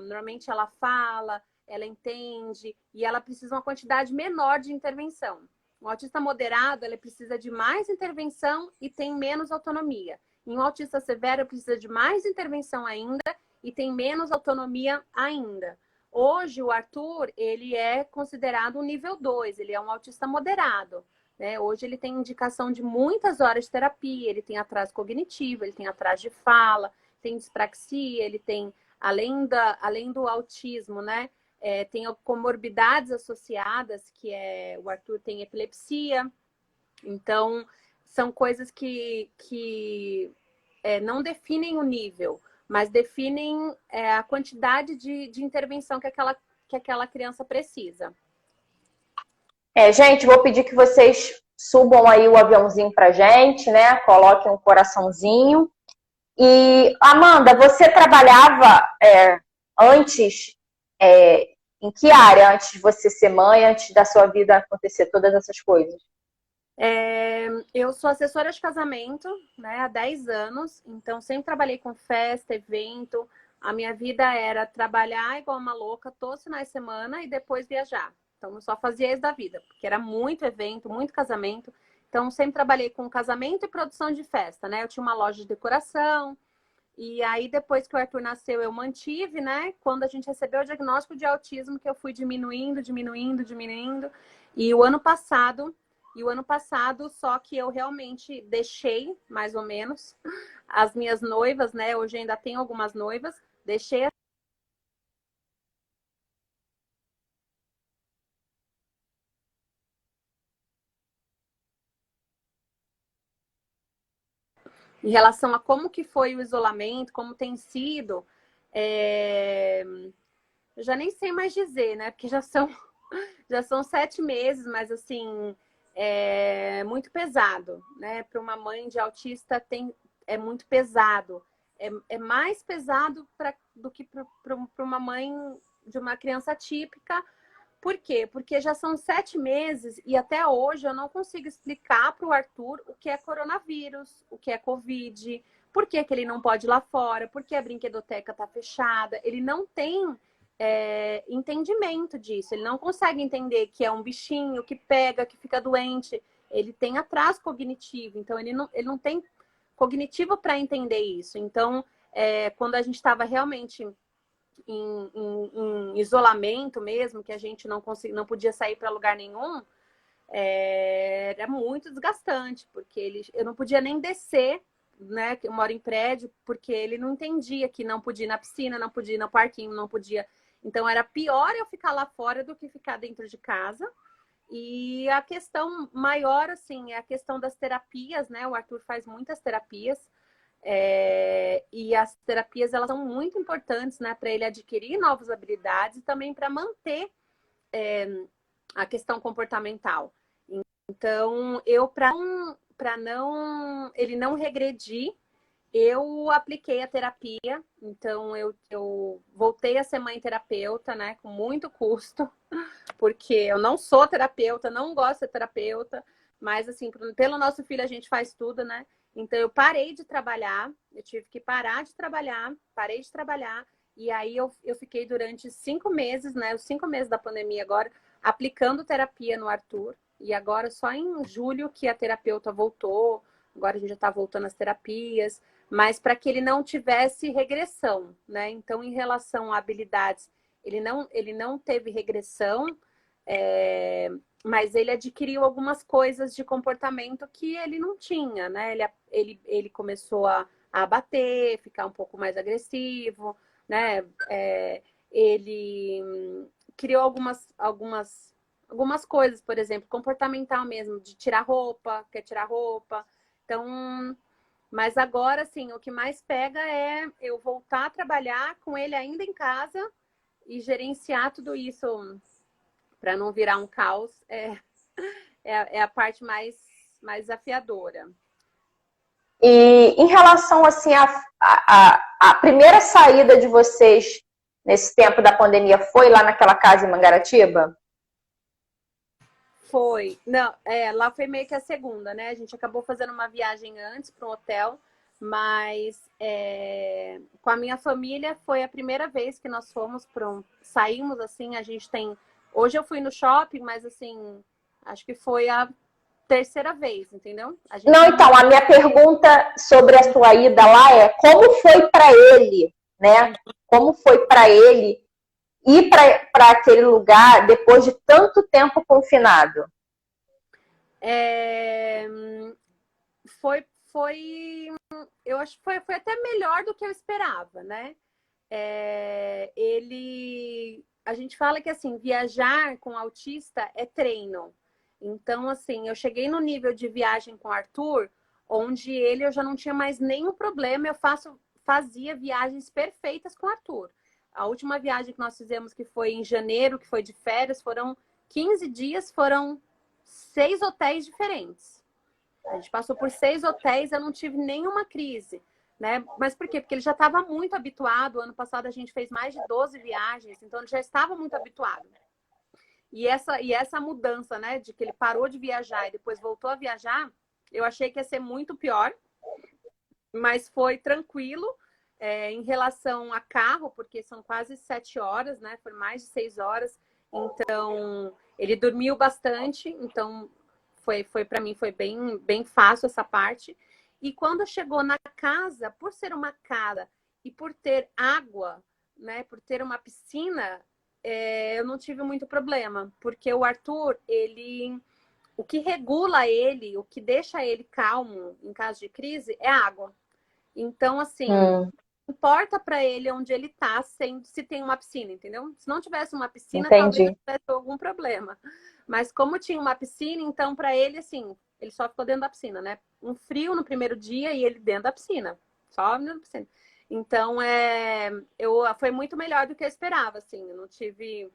normalmente ela fala, ela entende, e ela precisa de uma quantidade menor de intervenção. Um autista moderado, ele precisa de mais intervenção e tem menos autonomia. Em um autista severo, precisa de mais intervenção ainda e tem menos autonomia ainda. Hoje, o Arthur, ele é considerado um nível 2, ele é um autista moderado, né? Hoje ele tem indicação de muitas horas de terapia, ele tem atraso cognitivo, ele tem atraso de fala, tem dispraxia, ele tem, além do autismo, né? Tem comorbidades associadas, o Arthur tem epilepsia. Então, são coisas que não definem o nível, mas definem a quantidade de intervenção que aquela criança precisa. Gente, vou pedir que vocês subam aí o aviãozinho pra gente, né? Coloquem um coraçãozinho. E, Amanda, você trabalhava antes, em que área? Antes de você ser mãe, antes da sua vida acontecer todas essas coisas? Eu sou assessora de casamento, né, há 10 anos, então sempre trabalhei com festa, evento. A minha vida era trabalhar igual uma louca todos os finais de semana e depois viajar. Então eu só fazia isso da vida, porque era muito evento, muito casamento. Então sempre trabalhei com casamento e produção de festa, né? Eu tinha uma loja de decoração. E aí, depois que o Arthur nasceu, eu mantive, né? Quando a gente recebeu o diagnóstico de autismo, que eu fui diminuindo. E o ano passado, só que eu realmente deixei, mais ou menos, as minhas noivas, né? Hoje ainda tenho algumas noivas, deixei. Em relação a como que foi o isolamento, como tem sido, eu já nem sei mais dizer, né? Porque já são 7 meses, mas assim, é muito pesado, né? Para uma mãe de autista é muito pesado. É mais pesado do que para uma mãe de uma criança típica. Por quê? Porque já são 7 meses e até hoje eu não consigo explicar para o Arthur o que é coronavírus, o que é Covid, por que ele não pode ir lá fora, por que a brinquedoteca está fechada. Ele não tem entendimento disso. Ele não consegue entender que é um bichinho que pega, que fica doente. Ele tem atraso cognitivo, então ele não tem cognitivo para entender isso. Então, quando a gente estava realmente em isolamento mesmo, que a gente não podia sair para lugar nenhum, era muito desgastante, porque eu não podia nem descer, né? Eu moro em prédio, porque ele não entendia que não podia ir na piscina, não podia ir no parquinho, não podia. Então era pior eu ficar lá fora do que ficar dentro de casa. E a questão maior, assim, é a questão das terapias, né? O Arthur faz muitas terapias. E as terapias, elas são muito importantes, né, para ele adquirir novas habilidades e também para manter a questão comportamental. Então, para ele não regredir, eu apliquei a terapia. Então, eu voltei a ser mãe terapeuta, né, com muito custo, porque eu não sou terapeuta, não gosto de ser terapeuta, mas, assim, pelo nosso filho a gente faz tudo, né? Então, eu parei de trabalhar, eu tive que parar de trabalhar, parei de trabalhar, e aí eu fiquei durante 5 meses, né, os 5 meses da pandemia agora, aplicando terapia no Arthur, e agora só em julho que a terapeuta voltou, agora a gente já está voltando às terapias, mas para que ele não tivesse regressão, né? Então, em relação a habilidades, ele não teve regressão, mas ele adquiriu algumas coisas de comportamento que ele não tinha, né? Ele começou a bater, ficar um pouco mais agressivo, né? Ele criou algumas coisas, por exemplo, comportamental mesmo, de tirar roupa, quer tirar roupa. Então, mas agora, assim, o que mais pega é eu voltar a trabalhar com ele ainda em casa e gerenciar tudo isso para não virar um caos, é a parte mais desafiadora. E em relação, assim, a primeira saída de vocês nesse tempo da pandemia foi lá naquela casa em Mangaratiba? Foi. Não, lá foi meio que a segunda, né? A gente acabou fazendo uma viagem antes para um hotel, mas com a minha família foi a primeira vez que nós saímos, assim, a gente tem... Hoje eu fui no shopping, mas assim, acho que foi a terceira vez, entendeu? Não, então, a minha pergunta sobre a sua ida lá é como foi para ele, né? Como foi para ele ir para aquele lugar depois de tanto tempo confinado? Eu acho que foi até melhor do que eu esperava, né? A gente fala que assim, viajar com autista é treino. Então, assim, eu cheguei no nível de viagem com o Arthur, onde eu já não tinha mais nenhum problema, fazia viagens perfeitas com o Arthur. A última viagem que nós fizemos, que foi em janeiro, que foi de férias, foram 15 dias, foram 6 hotéis diferentes. A gente passou por 6 hotéis, eu não tive nenhuma crise, né? Mas por quê? Porque ele já estava muito habituado. Ano passado a gente fez mais de 12 viagens, então ele já estava muito habituado. E essa mudança, né, de que ele parou de viajar e depois voltou a viajar, eu achei que ia ser muito pior, mas foi tranquilo. Em relação a carro, porque são quase 7 horas, né? Foi mais de 6 horas. Então, ele dormiu bastante. Então, para mim, foi bem fácil essa parte. E quando chegou na casa, por ser uma casa e por ter água, né? Por ter uma piscina, eu não tive muito problema. Porque o Arthur, o que regula ele, o que deixa ele calmo em caso de crise, é a água. Então, assim... importa para ele onde ele tá, se tem uma piscina, entendeu? Se não tivesse uma piscina, Entendi. talvez tivesse algum problema. Mas como tinha uma piscina, então para ele, assim, ele só ficou dentro da piscina, né? Um frio no primeiro dia e ele dentro da piscina. Só dentro da piscina. Então, foi muito melhor do que eu esperava, assim. Eu não tive...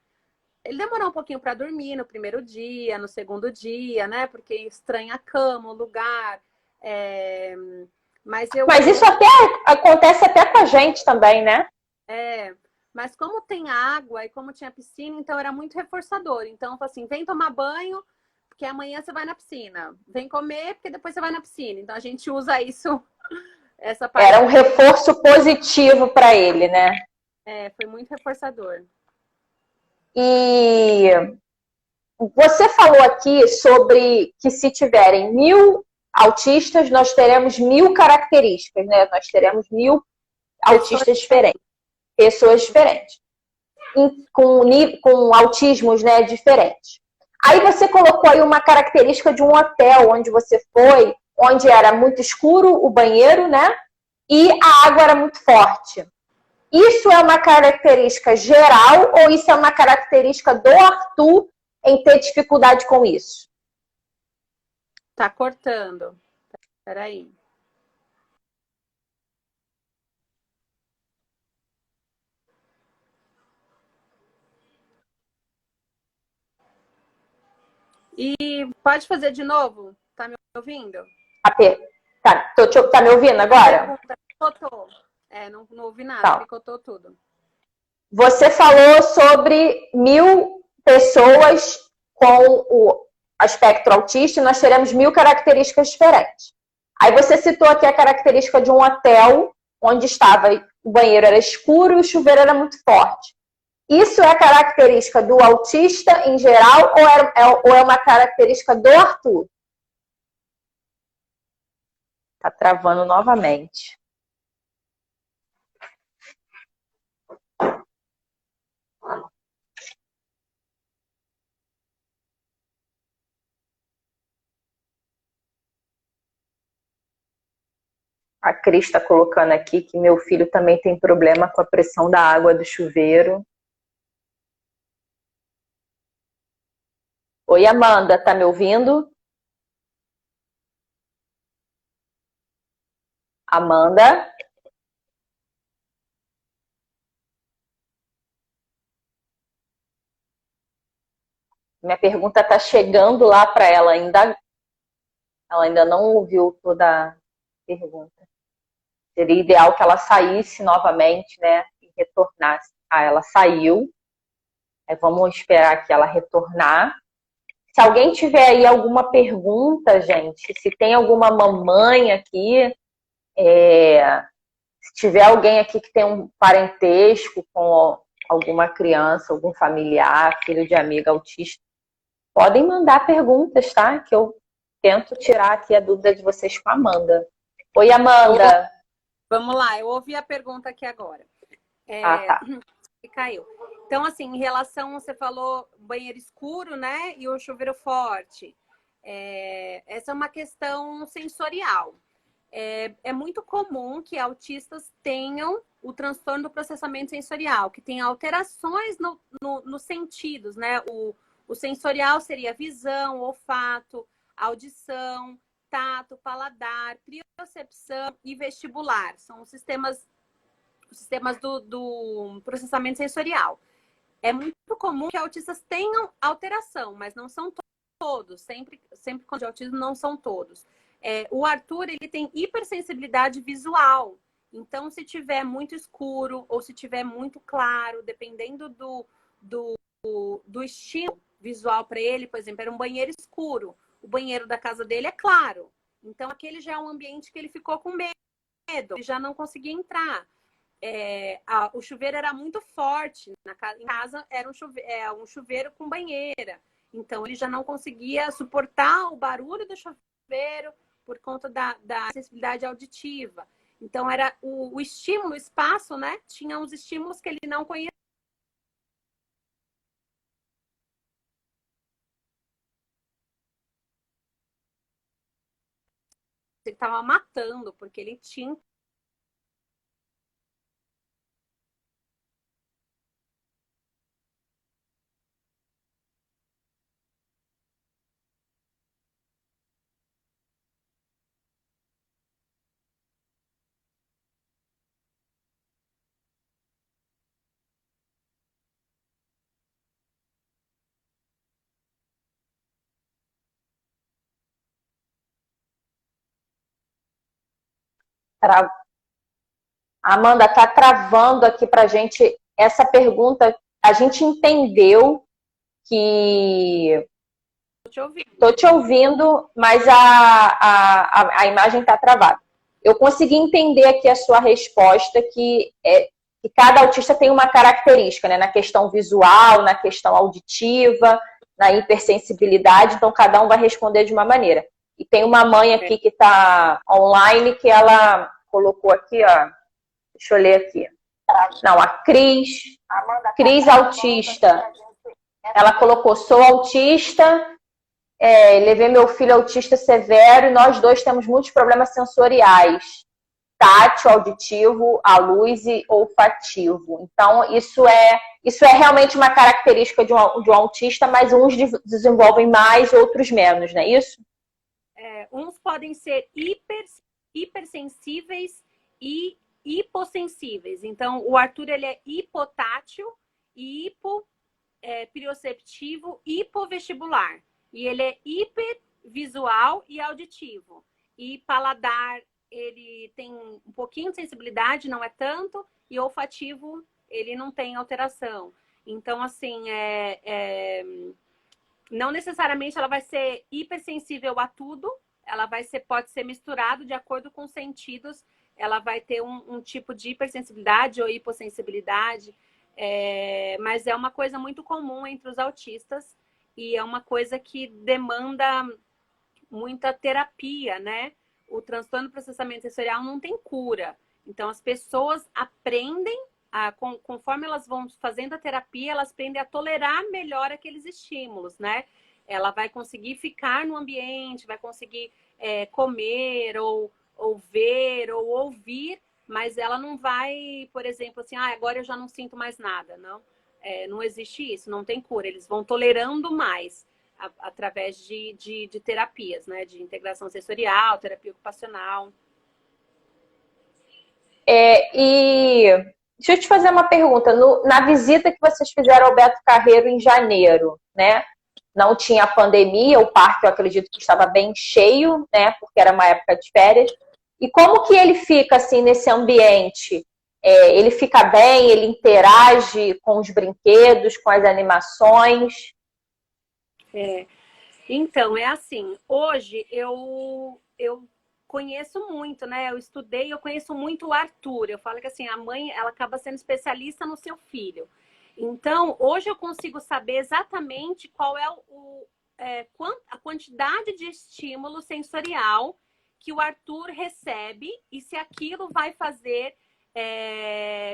Ele demorou um pouquinho para dormir no primeiro dia, no segundo dia, né? Porque estranha a cama, o lugar... Mas isso até acontece até com a gente também, né? Mas como tem água e como tinha piscina, então era muito reforçador. Então, assim, vem tomar banho, porque amanhã você vai na piscina. Vem comer, porque depois você vai na piscina. Então, a gente usa isso, essa parte. Era um reforço positivo para ele, né? Foi muito reforçador. E você falou aqui sobre que se tiverem 1000 autistas, nós teremos 1000 características, né? Nós teremos 1000 autistas diferentes, pessoas diferentes, com autismos, né, diferentes. Aí você colocou aí uma característica de um hotel onde você foi, onde era muito escuro o banheiro, né? E a água era muito forte. Isso é uma característica geral ou isso é uma característica do Arthur em ter dificuldade com isso? Tá cortando. Peraí. E pode fazer de novo? Tá me ouvindo? Tá me ouvindo agora? Picotou. Não ouvi nada, Tá. Picotou tudo. Você falou sobre 1000 pessoas com o espectro autista e nós teremos 1000 características diferentes. Aí você citou aqui a característica de um hotel onde o banheiro era escuro e o chuveiro era muito forte. Isso é característica do autista em geral ou é uma característica do Arthur? Tá travando novamente. A Cris está colocando aqui que meu filho também tem problema com a pressão da água do chuveiro. Oi, Amanda, tá me ouvindo? Amanda? Minha pergunta está chegando lá para ela ainda. Ela ainda não ouviu toda a pergunta. Seria ideal que ela saísse novamente, né? E retornasse. Ela saiu. Vamos esperar que ela retornar. Se alguém tiver aí alguma pergunta, gente, se tem alguma mamãe aqui, se tiver alguém aqui que tem um parentesco com alguma criança, algum familiar, filho de amiga autista, podem mandar perguntas, tá? Que eu tento tirar aqui a dúvida de vocês com a Amanda. Oi, Amanda. Vamos lá, eu ouvi a pergunta aqui agora. Tá. Caiu. Então, assim, em relação, você falou banheiro escuro, né? E o chuveiro forte. Essa é uma questão sensorial. É muito comum que autistas tenham o transtorno do processamento sensorial, que tem alterações nos sentidos, né? O sensorial seria visão, olfato, audição, tato, paladar, percepção e vestibular. São os sistemas do processamento sensorial. É muito comum que autistas tenham alteração, mas não são todos. Sempre quando é autismo, não são todos. O Arthur, ele tem hipersensibilidade visual. Então, se tiver muito escuro ou se tiver muito claro, dependendo do estímulo visual para ele, por exemplo, era um banheiro escuro. O banheiro da casa dele é claro. Então, aquele já é um ambiente que ele ficou com medo. Ele já não conseguia entrar. O chuveiro era muito forte. Em casa era um chuveiro com banheira. Então, ele já não conseguia suportar o barulho do chuveiro por conta da sensibilidade auditiva. Então, era o estímulo, o espaço, né? Tinha uns estímulos que ele não conhecia. Ele estava matando, porque ele tinha Amanda, tá travando aqui pra gente essa pergunta. A gente entendeu que... Tô te ouvindo, mas a imagem tá travada. Eu consegui entender aqui a sua resposta, que cada autista tem uma característica, né? Na questão visual, na questão auditiva, na hipersensibilidade, então cada um vai responder de uma maneira. E tem uma mãe aqui que está online, que ela colocou aqui, ó, deixa eu ler aqui. Não, a Cris autista. Ela colocou, sou autista, levei meu filho autista severo e nós dois temos muitos problemas sensoriais. Tátil, auditivo, à luz e olfativo. Então, isso é realmente uma característica de um autista, mas uns desenvolvem mais, outros menos, não é isso? Uns podem ser hipersensíveis e hipossensíveis. Então, o Arthur, ele é hipotátil e hiperceptivo, hipovestibular. E ele é hipervisual e auditivo. E paladar, ele tem um pouquinho de sensibilidade, não é tanto, e olfativo, ele não tem alteração. Então, assim, não necessariamente ela vai ser hipersensível a tudo, pode ser misturado de acordo com os sentidos, ela vai ter um tipo de hipersensibilidade ou hipossensibilidade, mas é uma coisa muito comum entre os autistas e é uma coisa que demanda muita terapia, né? O transtorno do processamento sensorial não tem cura. Então, as pessoas aprendem, conforme elas vão fazendo a terapia, elas aprendem a tolerar melhor aqueles estímulos, né? Ela vai conseguir ficar no ambiente, vai conseguir comer, ou ver, ou ouvir, mas ela não vai, por exemplo, assim, agora eu já não sinto mais nada, não. Não existe isso, não tem cura. Eles vão tolerando mais através de terapias, né? De integração sensorial, terapia ocupacional. E deixa eu te fazer uma pergunta. Na visita que vocês fizeram ao Beto Carreiro em janeiro, né? Não tinha pandemia, o parque eu acredito que estava bem cheio, né? Porque era uma época de férias. E como que ele fica assim nesse ambiente? Ele fica bem, ele interage com os brinquedos, com as animações? Então, é assim, hoje eu conheço muito, né? Eu estudei, eu conheço muito o Arthur. Eu falo que assim, a mãe, ela acaba sendo especialista no seu filho. Então, hoje eu consigo saber exatamente qual é a quantidade de estímulo sensorial que o Arthur recebe e se aquilo vai fazer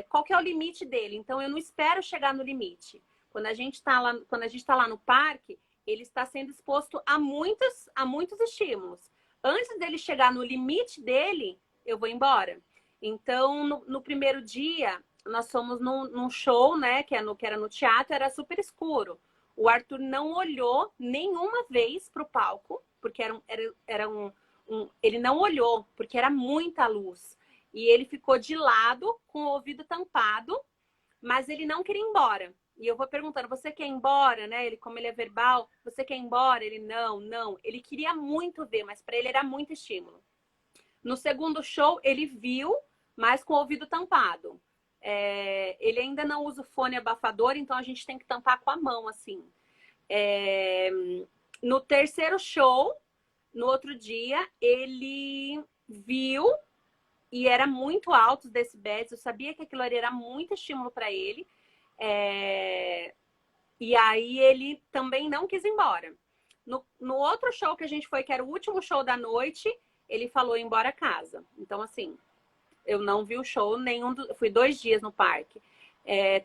qual que é o limite dele. Então, eu não espero chegar no limite. Quando a gente está lá no parque, ele está sendo exposto a muitos estímulos. Antes dele chegar no limite dele, eu vou embora. Então, no primeiro dia, nós fomos num show, né, que era no teatro, era super escuro. O Arthur não olhou nenhuma vez para o palco, porque ele não olhou, porque era muita luz. E ele ficou de lado, com o ouvido tampado, mas ele não queria ir embora. E eu vou perguntando, você quer ir embora, né? Como ele é verbal, você quer ir embora? Ele, não. Ele queria muito ver, mas para ele era muito estímulo. No segundo show, ele viu, mas com o ouvido tampado. Ele ainda não usa o fone abafador, então a gente tem que tampar com a mão, assim. No terceiro show, no outro dia, ele viu e era muito alto os decibéis. Eu sabia que aquilo ali era muito estímulo para ele. E aí ele também não quis ir embora. No outro show que a gente foi, que era o último show da noite, ele falou ir embora a casa. Então, assim, eu não vi o show nenhum. Fui 2 dias no parque.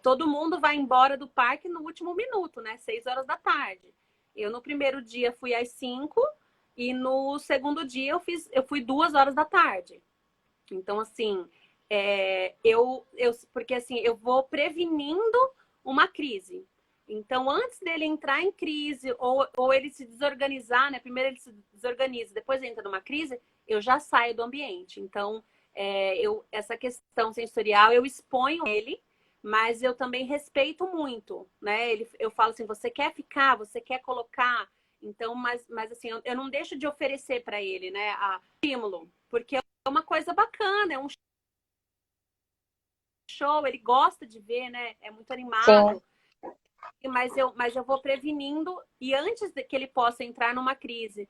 Todo mundo vai embora do parque no último minuto, né? 6 horas da tarde. Eu, no primeiro dia, fui às 5 e no segundo dia eu fui 2 horas da tarde. Então, assim, porque assim, eu vou prevenindo uma crise. Então, antes dele entrar em crise ou ele se desorganizar, né? Primeiro ele se desorganiza, depois entra numa crise, eu já saio do ambiente. Então, essa questão sensorial, eu exponho ele, mas eu também respeito muito, né? Eu falo assim, você quer ficar, você quer colocar. Então, mas assim, eu não deixo de oferecer para ele, né? Estímulo, porque é uma coisa bacana, é um show, ele gosta de ver, né? É muito animado. Sim. Mas eu vou prevenindo, e antes de que ele possa entrar numa crise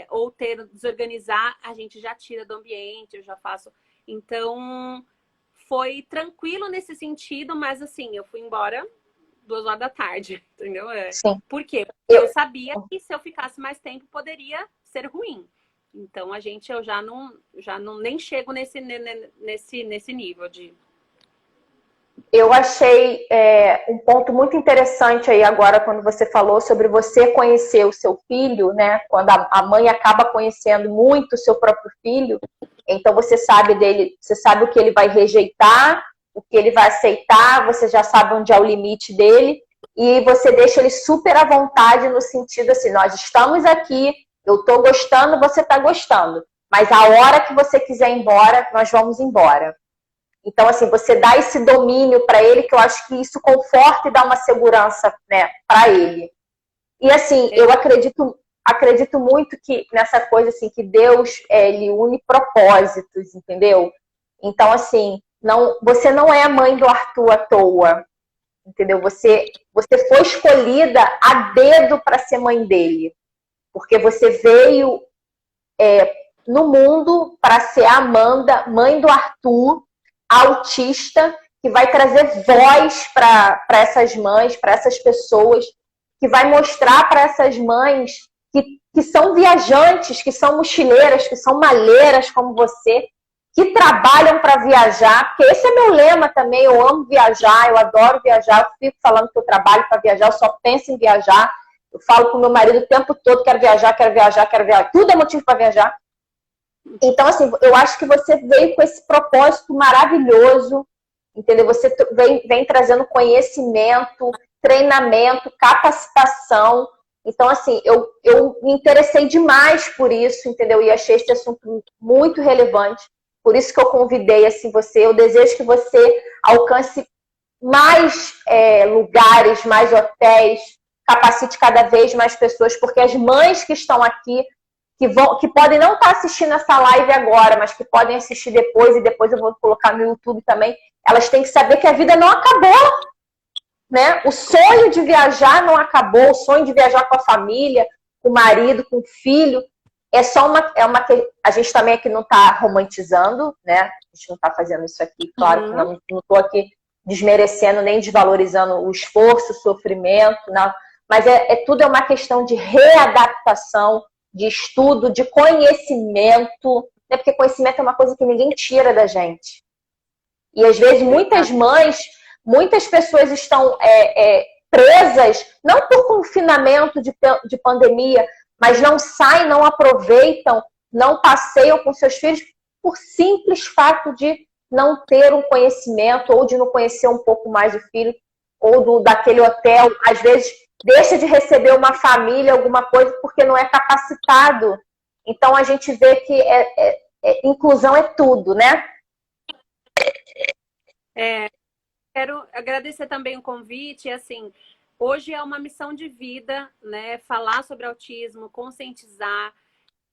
ou desorganizar, a gente já tira do ambiente, eu já faço. Então, foi tranquilo nesse sentido, mas assim, eu fui embora 2 horas da tarde, entendeu? Sim. Por quê? Porque eu sabia que se eu ficasse mais tempo, poderia ser ruim. Então, eu já não nem chego nesse nível de... Eu achei um ponto muito interessante aí agora, quando você falou sobre você conhecer o seu filho, né? Quando a mãe acaba conhecendo muito o seu próprio filho, então você sabe dele, você sabe o que ele vai rejeitar, o que ele vai aceitar, você já sabe onde é o limite dele, e você deixa ele super à vontade no sentido assim, nós estamos aqui, eu tô gostando, você tá gostando, mas a hora que você quiser ir embora, nós vamos embora. Então, assim, você dá esse domínio para ele, que eu acho que isso conforta e dá uma segurança, né, para ele. E, assim, eu acredito muito que nessa coisa, assim, que Deus, ele une propósitos, entendeu? Então, assim, você não é a mãe do Arthur à toa, entendeu? Você foi escolhida a dedo para ser mãe dele, porque você veio no mundo para ser a Amanda, mãe do Arthur, autista, que vai trazer voz para essas mães, para essas pessoas, que vai mostrar para essas mães que são viajantes, que são mochileiras, que são malheiras como você, que trabalham para viajar, porque esse é meu lema também, eu amo viajar, eu adoro viajar, eu fico falando que eu trabalho para viajar, eu só penso em viajar, eu falo com meu marido o tempo todo, quero viajar, tudo é motivo para viajar. Então, assim, eu acho que você veio com esse propósito maravilhoso, entendeu? Você vem trazendo conhecimento, treinamento, capacitação. Então, assim, eu me interessei demais por isso, entendeu? E achei esse assunto muito relevante. Por isso que eu convidei, assim, você. Eu desejo que você alcance mais lugares, mais hotéis, capacite cada vez mais pessoas, porque as mães que estão aqui, que podem não estar assistindo essa live agora, mas que podem assistir depois, e depois eu vou colocar no YouTube também, elas têm que saber que a vida não acabou, né? O sonho de viajar não acabou, o sonho de viajar com a família, com o marido, com o filho, a gente também aqui não está romantizando, né? A gente não está fazendo isso aqui, claro que não estou aqui desmerecendo nem desvalorizando o esforço, o sofrimento, não. Mas tudo é uma questão de readaptação, de estudo, de conhecimento, né? Porque conhecimento é uma coisa que ninguém tira da gente. E às vezes muitas mães, muitas pessoas estão presas, não por confinamento de pandemia, mas não saem, não aproveitam, não passeiam com seus filhos por simples fato de não ter um conhecimento ou de não conhecer um pouco mais o filho ou daquele hotel. Às vezes deixa de receber uma família, alguma coisa, porque não é capacitado. Então a gente vê que inclusão é tudo, né? Quero agradecer também o convite. Assim, hoje é uma missão de vida, né? Falar sobre autismo, conscientizar.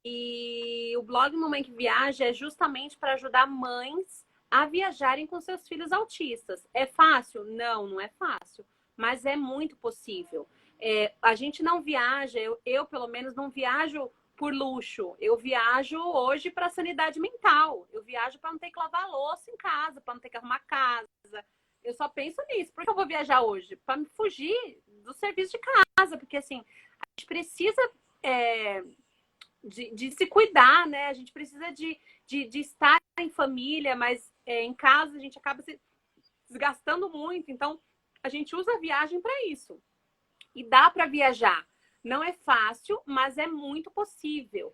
E o blog Mamãe que Viaja é justamente para ajudar mães a viajarem com seus filhos autistas. É fácil? Não, não é fácil. Mas é muito possível. A gente não viaja, eu pelo menos não viajo por luxo. Eu viajo hoje para sanidade mental. Eu viajo para não ter que lavar louça em casa, para não ter que arrumar casa. Eu só penso nisso. Por que eu vou viajar hoje? Para me fugir do serviço de casa. Porque assim, a gente precisa de se cuidar, né? A gente precisa de estar em família, mas em casa a gente acaba se desgastando muito. Então, a gente usa a viagem para isso. E dá para viajar. Não é fácil, mas é muito possível.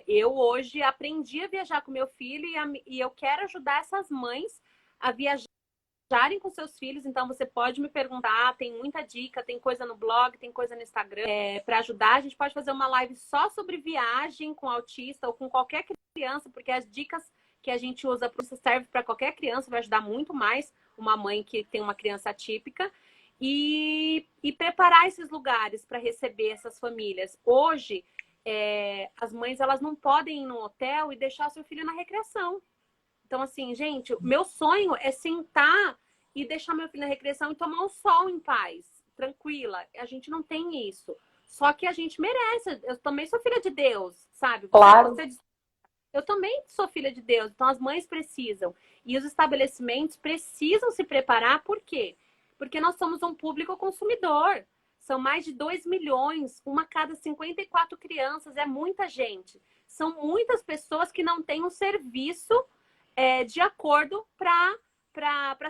Eu hoje aprendi a viajar com meu filho e eu quero ajudar essas mães a viajarem com seus filhos. Então, você pode me perguntar, tem muita dica, tem coisa no blog, tem coisa no Instagram. Para ajudar, a gente pode fazer uma live só sobre viagem com autista ou com qualquer criança, porque as dicas que a gente usa serve para qualquer criança, vai ajudar muito mais uma mãe que tem uma criança atípica. E preparar esses lugares para receber essas famílias. Hoje, as mães elas não podem ir num hotel e deixar seu filho na recreação. Então, assim, gente, meu sonho é sentar e deixar meu filho na recreação e tomar um sol em paz, tranquila. A gente não tem isso. Só que a gente merece. Eu também sou filha de Deus, sabe? Claro. Eu também sou filha de Deus. Então, as mães precisam. E os estabelecimentos precisam se preparar. Por quê? Porque nós somos um público consumidor. São mais de 2 milhões, uma a cada 54 crianças, é muita gente. São muitas pessoas que não têm um serviço de acordo para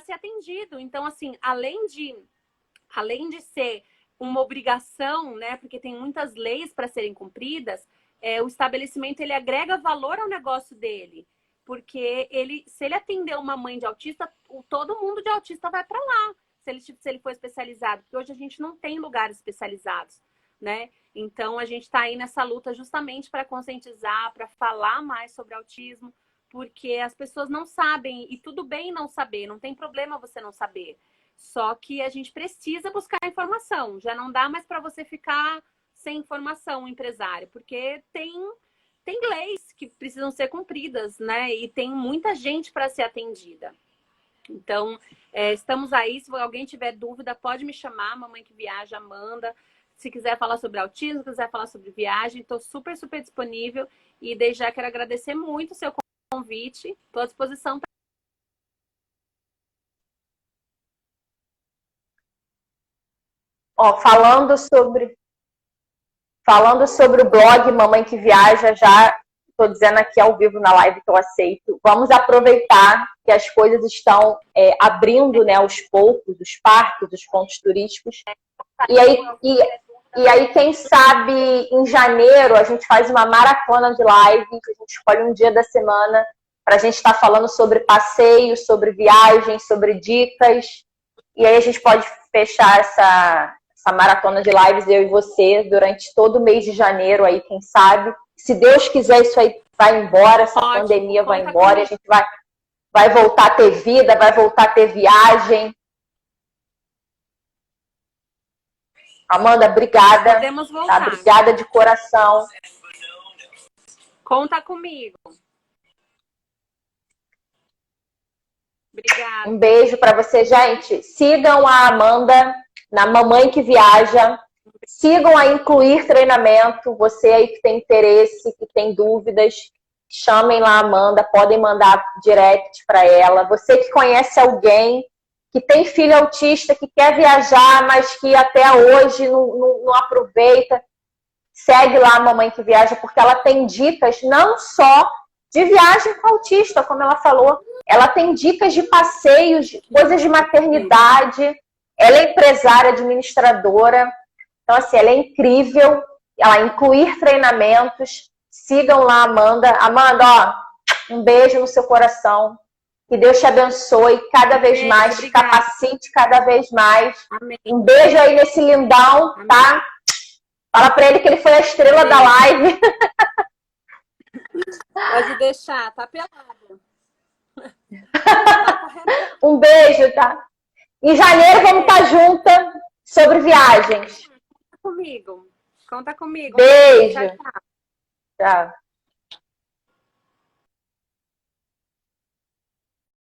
ser atendido. Então, assim, além de ser uma obrigação, né, porque tem muitas leis para serem cumpridas, o estabelecimento ele agrega valor ao negócio dele. Porque se ele atender uma mãe de autista, todo mundo de autista vai para lá. Se ele for especializado, porque hoje a gente não tem lugares especializados, né? Então, a gente está aí nessa luta justamente para conscientizar, para falar mais sobre autismo, porque as pessoas não sabem, e tudo bem não saber, não tem problema você não saber. Só que a gente precisa buscar informação, já não dá mais para você ficar sem informação, empresário, porque tem leis que precisam ser cumpridas, né? E tem muita gente para ser atendida. Então, estamos aí. Se alguém tiver dúvida, pode me chamar, Mamãe que Viaja, Amanda. Se quiser falar sobre autismo, quiser falar sobre viagem, estou super, super disponível. E desde já quero agradecer muito o seu convite. Estou à disposição. Falando sobre o blog Mamãe que Viaja, já estou dizendo aqui ao vivo na live que eu aceito. Vamos aproveitar que as coisas estão abrindo, né, aos poucos, os parques, os pontos turísticos. E aí, quem sabe, em janeiro, a gente faz uma maratona de live, que a gente escolhe um dia da semana para a gente estar falando sobre passeios, sobre viagens, sobre dicas. E aí a gente pode fechar essa maratona de lives, eu e você, durante todo o mês de janeiro, aí, quem sabe. Se Deus quiser, isso aí vai embora, essa pandemia vai embora, e a gente vai voltar a ter vida, vai voltar a ter viagem. Amanda, obrigada. Podemos voltar. Tá? Obrigada de coração. Conta comigo. Obrigada. Um beijo para você, gente. Sigam a Amanda na Mamãe que Viaja. Sigam a Incluir Treinamento. Você aí que tem interesse, que tem dúvidas, chamem lá a Amanda. Podem mandar direct para ela. Você que conhece alguém que tem filho autista, que quer viajar, mas que até hoje não aproveita, segue lá a Mamãe que Viaja, porque ela tem dicas não só de viagem com autista, como ela falou, Ela tem dicas de passeios, coisas de maternidade. Ela é empresária, administradora. Então, assim, ela é incrível. Ela incluir treinamentos. Sigam lá, Amanda. Amanda, ó, um beijo no seu coração. Que Deus te abençoe cada vez mais, te capacite cada vez mais. Amém. Um beijo aí nesse lindão, tá? Fala pra ele que ele foi a estrela da live. Pode deixar, tá pelado. Um beijo, tá? Em janeiro vamos estar juntas sobre viagens. Conta comigo. Conta comigo. Beijo. Tchau, tchau. Tchau.